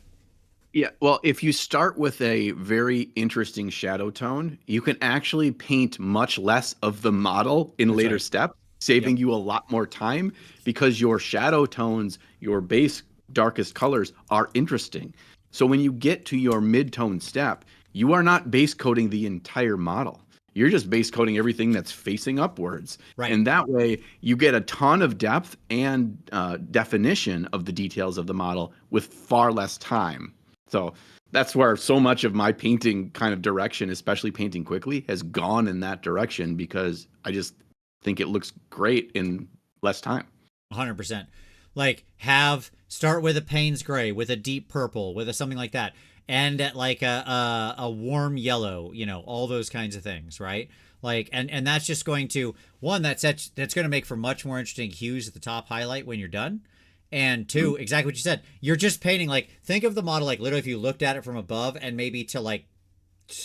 Yeah, well, if you start with a very interesting shadow tone, you can actually paint much less of the model in That's later right. steps, saving you a lot more time because your shadow tones, your base darkest colors are interesting. So when you get to your mid-tone step, you are not base coating the entire model. You're just base coating everything that's facing upwards. Right. And that way you get a ton of depth and definition of the details of the model with far less time. So that's where so much of my painting kind of direction, especially painting quickly, has gone in that direction because I just think it looks great in less time. 100%. Like start with a Payne's gray, with a deep purple, with a something like that, and at like a warm yellow, all those kinds of things, right? Like and that's just going to that's going to make for much more interesting hues at the top highlight when you're done. And two, exactly what you said. You're just painting, like, think of the model like literally if you looked at it from above and maybe to like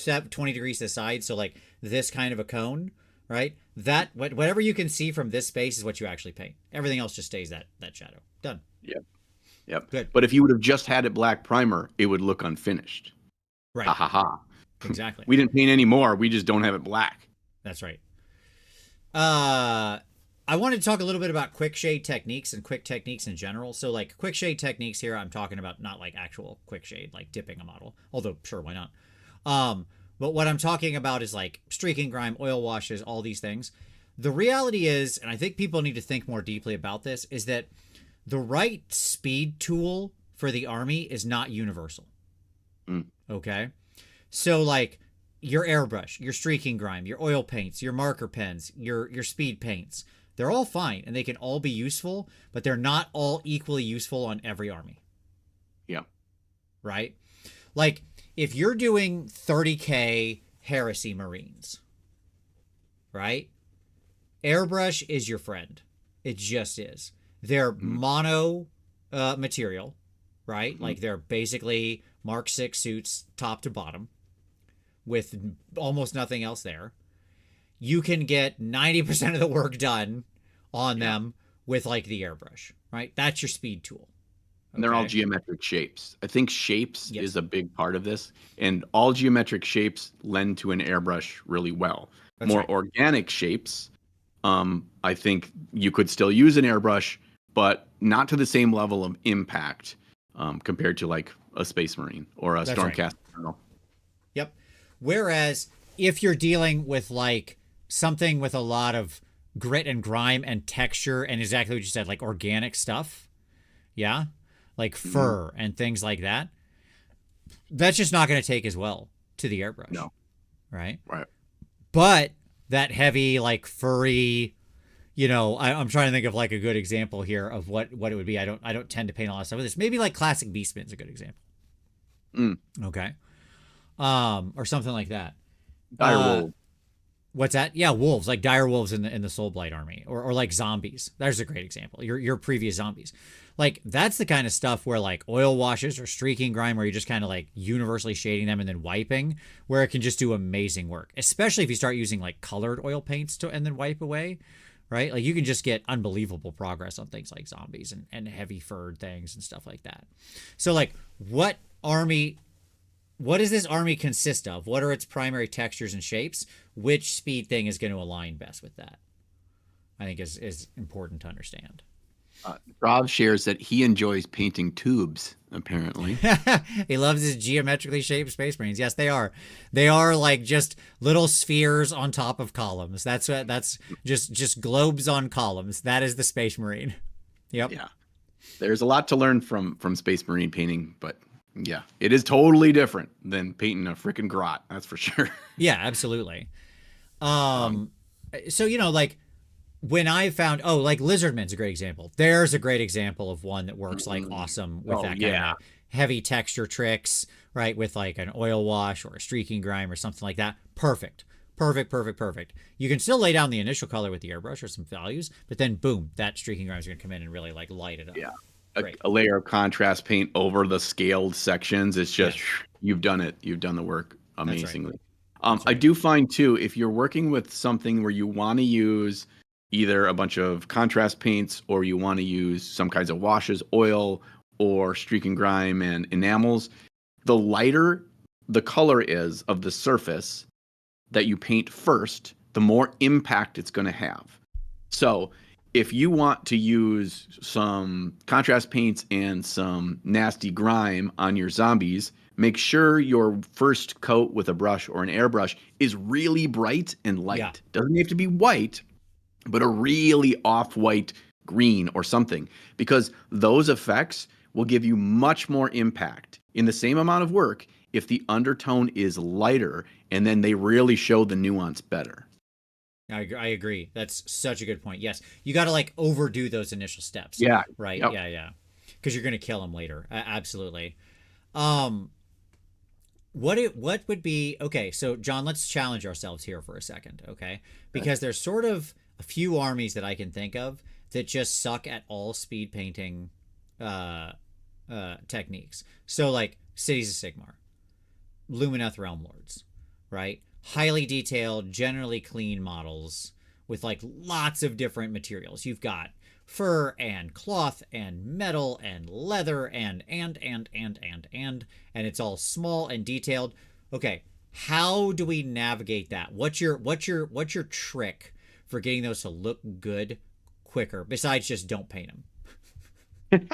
20 degrees to the side, so like this kind of a cone, right? That whatever you can see from this space is what you actually paint. Everything else just stays that shadow. Done. Yep. Good. But if you would have just had it black primer, it would look unfinished. Right. Ha ha ha. Exactly. We didn't paint any more. We just don't have it black. That's right. I wanted to talk a little bit about quick shade techniques and quick techniques in general. So like quick shade techniques here, I'm talking about not like actual quick shade, like dipping a model, although sure, why not? But what I'm talking about is like streaking grime, oil washes, all these things. The reality is, and I think people need to think more deeply about this, is that the right speed tool for the army is not universal. Okay? So like your airbrush, your streaking grime, your oil paints, your marker pens, your speed paints, they're all fine and they can all be useful, but they're not all equally useful on every army. Yeah. Right? Like if you're doing 30K Heresy Marines, right? Airbrush is your friend. It just is. They're mono material, right? Like they're basically Mark 6 suits top to bottom with almost nothing else there. You can get 90% of the work done on them with like the airbrush, right? That's your speed tool. And they're all geometric shapes. I think shapes is a big part of this. And all geometric shapes lend to an airbrush really well. That's More right. organic shapes, I think you could still use an airbrush, but not to the same level of impact compared to like a Space Marine or a Stormcast Colonel. Yep. Whereas if you're dealing with like something with a lot of grit and grime and texture and exactly what you said, like organic stuff, like fur and things like that, that's just not going to take as well to the airbrush. No. Right. But that heavy, like furry, I'm trying to think of like a good example here of what it would be. I don't tend to paint a lot of stuff with this. Maybe like classic Beastman is a good example. Okay. Or something like that. dire wolf. What's that? Yeah, wolves, like dire wolves in the Soulblight army, or like zombies. There's a great example. Your previous zombies, like that's the kind of stuff where like oil washes or streaking grime, where you're just kind of like universally shading them and then wiping, where it can just do amazing work. Especially if you start using like colored oil paints and then wipe away, right? Like you can just get unbelievable progress on things like zombies and heavy furred things and stuff like that. So like, what does this army consist of? What are its primary textures and shapes? Which speed thing is going to align best with that? I think is important to understand. Rob shares that he enjoys painting tubes, apparently. He loves his geometrically shaped Space Marines. Yes, they are. They are like just little spheres on top of columns. That's just globes on columns. That is the Space Marine. Yep. Yeah. There's a lot to learn from Space Marine painting, but yeah, it is totally different than painting a freaking grot. That's for sure. Yeah, absolutely. So, like when I found, like Lizardman's a great example. There's a great example of one that works like awesome with that kind of heavy texture tricks, right? With like an oil wash or a streaking grime or something like that. Perfect. You can still lay down the initial color with the airbrush or some values, but then boom, that streaking grime is going to come in and really like light it up. Yeah. A layer of contrast paint over the scaled sections. It's just, you've done it. You've done the work amazingly. I do find too, if you're working with something where you want to use either a bunch of contrast paints or you want to use some kinds of washes, oil, or streaking grime and enamels, the lighter the color is of the surface that you paint first, the more impact it's going to have. So if you want to use some contrast paints and some nasty grime on your zombies, make sure your first coat with a brush or an airbrush is really bright and light. Yeah. Doesn't have to be white, but a really off-white green or something, because those effects will give you much more impact in the same amount of work if the undertone is lighter, and then they really show the nuance better. I agree. That's such a good point. Yes, you got to like overdo those initial steps. Yeah. Right. Yep. Yeah. Because you're gonna kill them later. Absolutely. What would be okay? So John, let's challenge ourselves here for a second, okay? Because there's sort of a few armies that I can think of that just suck at all speed painting techniques. So like Cities of Sigmar, Lumineth Realm Lords, right? Highly detailed, generally clean models with like lots of different materials. You've got fur and cloth and metal and leather and it's all small and detailed. Okay, how do we navigate that? What's your trick for getting those to look good quicker besides just don't paint them?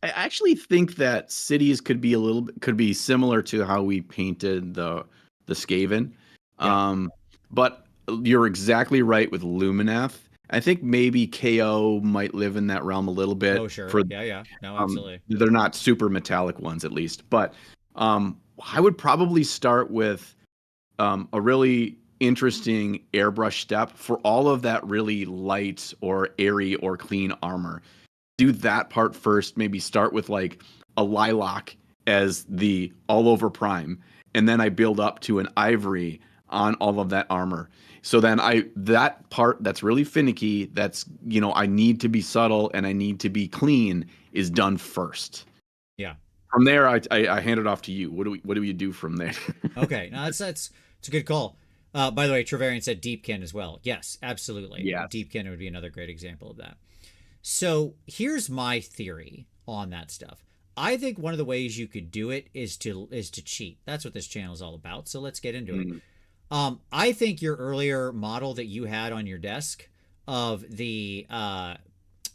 I actually think that cities could be similar to how we painted the Skaven. Yeah. But you're exactly right with Lumineth. I think maybe KO might live in that realm a little bit. Oh, sure. Yeah. No, absolutely. They're not super metallic ones, at least. But I would probably start with a really interesting airbrush step for all of that really light or airy or clean armor. Do that part first. Maybe start with like a lilac as the all over prime, and then I build up to an ivory on all of that armor. So then that part that's really finicky, that's, I need to be subtle and I need to be clean, is done first. Yeah. From there, I hand it off to you. What do we do from there? Okay. No, it's a good call. By the way, Trevarian said Deepkin as well. Yes, absolutely. Yes. Deepkin would be another great example of that. So here's my theory on that stuff. I think one of the ways you could do it is to cheat. That's what this channel is all about. So let's get into it. I think your earlier model that you had on your desk of the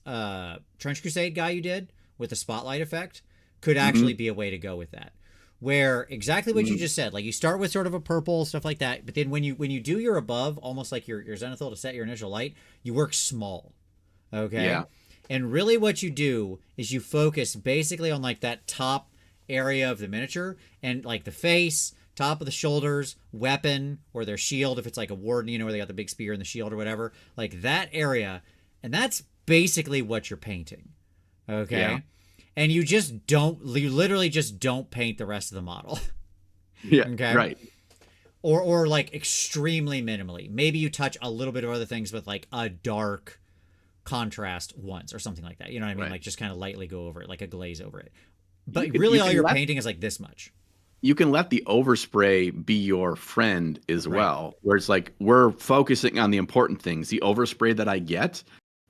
Trench Crusade guy you did with the spotlight effect could actually be a way to go with that. Where exactly what you just said, like you start with sort of a purple, stuff like that, but then when you do your above, almost like your zenithal to set your initial light, you work small. Okay. Yeah. And really what you do is you focus basically on like that top area of the miniature and like the face, top of the shoulders, weapon, or their shield, if it's like a warden, where they got the big spear and the shield or whatever, like that area. And that's basically what you're painting. Okay. Yeah. And you literally just don't paint the rest of the model. Yeah. Okay. Right. Or like extremely minimally. Maybe you touch a little bit of other things with like a dark contrast once or something like that. You know what I mean? Right. Like just kind of lightly go over it, like a glaze over it. But really all you're painting is like this much. You can let the overspray be your friend as well, where it's like we're focusing on the important things. The overspray that I get,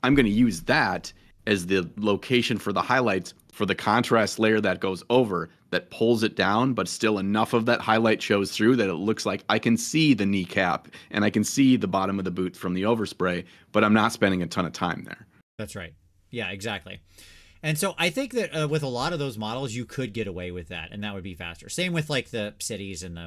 I'm going to use that as the location for the highlights for the contrast layer that goes over, that pulls it down, but still enough of that highlight shows through that it looks like I can see the kneecap and I can see the bottom of the boot from the overspray, but I'm not spending a ton of time there. That's right. Yeah, exactly. And so I think that with a lot of those models, you could get away with that, and that would be faster. Same with like the cities and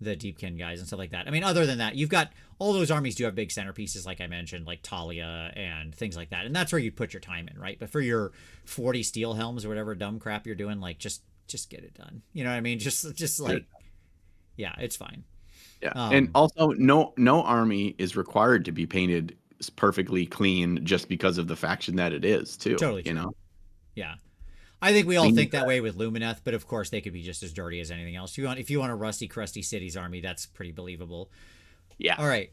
the Deepkin guys and stuff like that. I mean, other than that, you've got all those armies do have big centerpieces, like I mentioned, like Talia and things like that. And that's where you put your time in, right? But for your 40 steel helms or whatever dumb crap you're doing, like just get it done. You know what I mean? Just like, yeah, it's fine. Yeah. And also no army is required to be painted perfectly clean just because of the faction that it is too. Totally. Yeah. I think we all think that way with Lumineth, but of course they could be just as dirty as anything else. If you want a rusty, crusty cities army, that's pretty believable. Yeah. All right.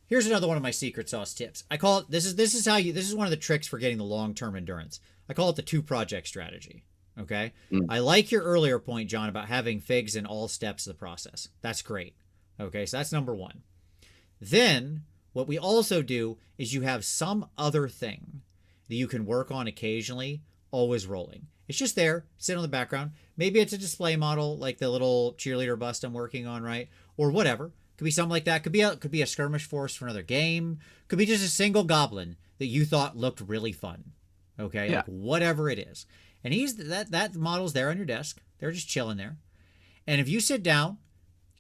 Here's another one of my secret sauce tips. I call it this is one of the tricks for getting the long-term endurance. I call it the 2-project strategy. Okay? I like your earlier point, John, about having figs in all steps of the process. That's great. Okay? So that's number 1. Then what we also do is you have some other thing that you can work on occasionally, always rolling. It's just there, sit on the background. Maybe it's a display model like the little cheerleader bust I'm working on, right? Or whatever. Could be something like that. Could be a skirmish force for another game. Could be just a single goblin that you thought looked really fun. Okay, Yeah. like whatever it is. And that model's there on your desk. They're just chilling there. And if you sit down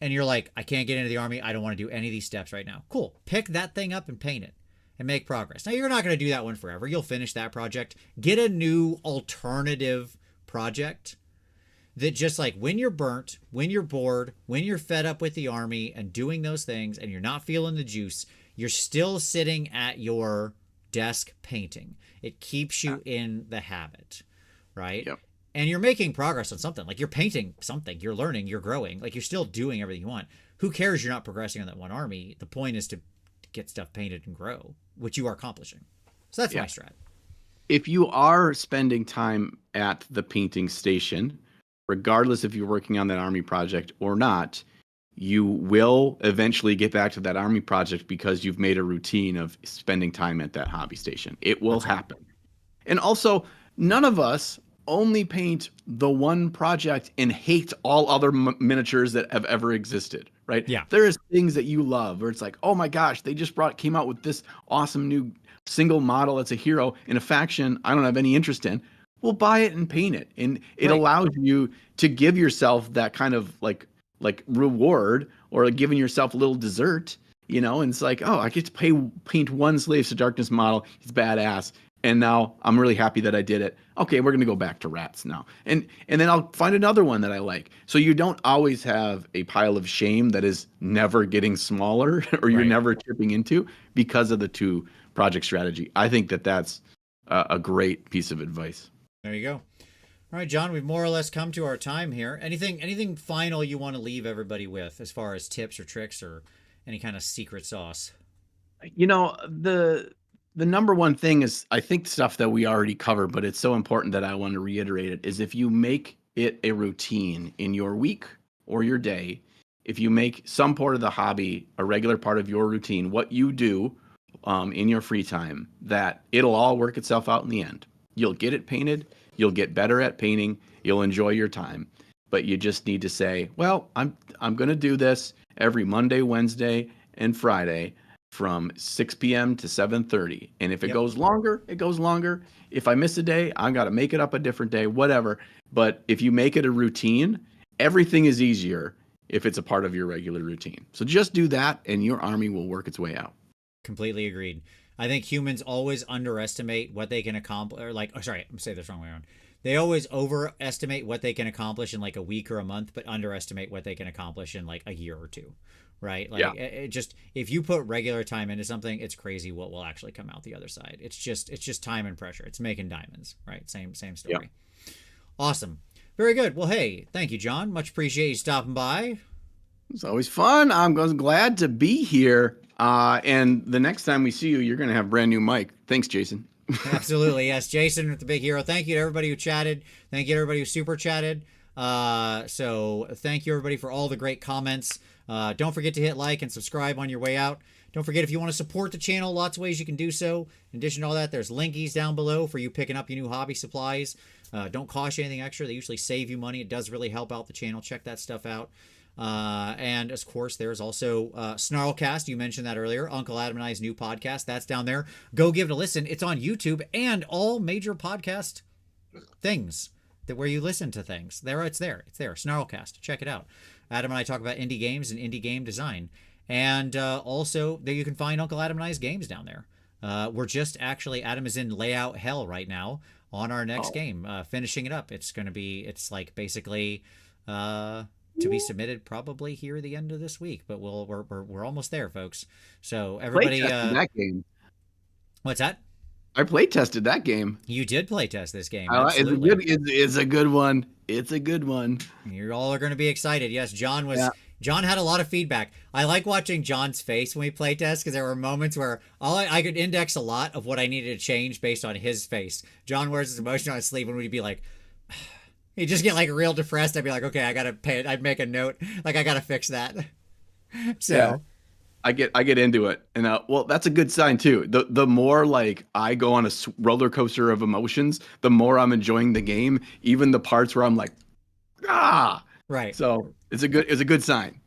and you're like, I can't get into the army, I don't want to do any of these steps right now. Cool. Pick that thing up and paint it and make progress. Now, you're not going to do that one forever. You'll finish that project. Get a new alternative project that just like when you're burnt, when you're bored, when you're fed up with the army and doing those things and you're not feeling the juice, you're still sitting at your desk painting. It keeps you in the habit, right? Yep. And you're making progress on something. Like you're painting something, you're learning, you're growing. Like you're still doing everything you want. Who cares you're not progressing on that one army? The point is to get stuff painted and grow, which you are accomplishing. So that's my strat. If you are spending time at the painting station, regardless if you're working on that army project or not, you will eventually get back to that army project because you've made a routine of spending time at that hobby station. It will happen. And also, none of us only paint the one project and hate all other miniatures that have ever existed, right? Yeah. There is things that you love where it's like, oh my gosh, they just came out with this awesome new single model that's a hero in a faction I don't have any interest in. Well, buy it and paint it. And it allows you to give yourself that kind of like reward or giving yourself a little dessert, and it's like, oh, I get to paint one Slaves to Darkness model. He's badass. And now I'm really happy that I did it. Okay, we're going to go back to rats now. And then I'll find another one that I like. So you don't always have a pile of shame that is never getting smaller or you're never chipping into because of the two project strategy. I think that that's a great piece of advice. There you go. All right, John, we've more or less come to our time here. Anything final you want to leave everybody with as far as tips or tricks or any kind of secret sauce? The number one thing is, I think, stuff that we already covered, but it's so important that I want to reiterate it, is if you make it a routine in your week or your day, if you make some part of the hobby a regular part of your routine, what you do in your free time, that it'll all work itself out in the end. You'll get it painted, you'll get better at painting, you'll enjoy your time. But you just need to say, well, I'm going to do this every Monday, Wednesday, and Friday from 6 p.m. to 7:30. And if it goes longer, it goes longer. If I miss a day, I've got to make it up a different day, whatever. But if you make it a routine, everything is easier if it's a part of your regular routine. So just do that and your army will work its way out. Completely agreed. I think humans always underestimate what they can accomplish. Or I'm going to say this wrong way around. They always overestimate what they can accomplish in like a week or a month, but underestimate what they can accomplish in like a year or two. Right? Like it just, if you put regular time into something, it's crazy what will actually come out the other side. It's just time and pressure. It's making diamonds, right? Same story. Yep. Awesome. Very good. Well, hey, thank you, John. Much appreciate you stopping by. It's always fun. I'm glad to be here. And the next time we see you, you're going to have a brand new mic. Thanks, Jason. Absolutely. Yes. Jason with the big hero. Thank you to everybody who chatted. Thank you to everybody who super chatted. So thank you everybody for all the great comments. Don't forget to hit like and subscribe on your way out. Don't forget, if you want to support the channel, lots of ways you can do so. In addition to all that, there's linkies down below for you picking up your new hobby supplies. Don't cost you anything extra. They usually save you money. It does really help out the channel. Check that stuff out. And of course, there's also Snarlcast. You mentioned that earlier. Uncle Adam and I's new podcast. That's down there. Go give it a listen. It's on YouTube and all major podcast things where you listen to things. It's there. Snarlcast. Check it out. Adam and I talk about indie games and indie game design. And also, there you can find Uncle Adam and I's games down there. We're just actually, Adam is in layout hell right now on our next game, finishing it up. It's like basically to be submitted probably here at the end of this week, but we're almost there, folks. So everybody, that game. What's that? I play tested that game. You did play test this game. It's a good one. It's a good one. You all are going to be excited. Yes, John had a lot of feedback. I like watching John's face when we play test, because there were moments where I could index a lot of what I needed to change based on his face. John wears his emotion on his sleeve, and we'd be like, he'd just get like real depressed. I'd be like, okay, I got to pay it. I'd make a note. Like, I got to fix that. So I get into it, and well, that's a good sign too. The more like I go on a roller coaster of emotions, the more I'm enjoying the game. Even the parts where I'm like, ah, Right. so it's a good sign.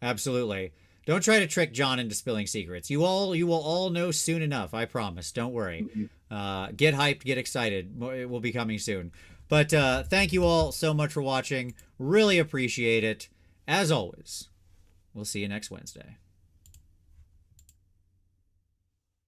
Absolutely. Don't try to trick John into spilling secrets. You will all know soon enough. I promise. Don't worry. Get hyped. Get excited. It will be coming soon. But thank you all so much for watching. Really appreciate it. As always, we'll see you next Wednesday.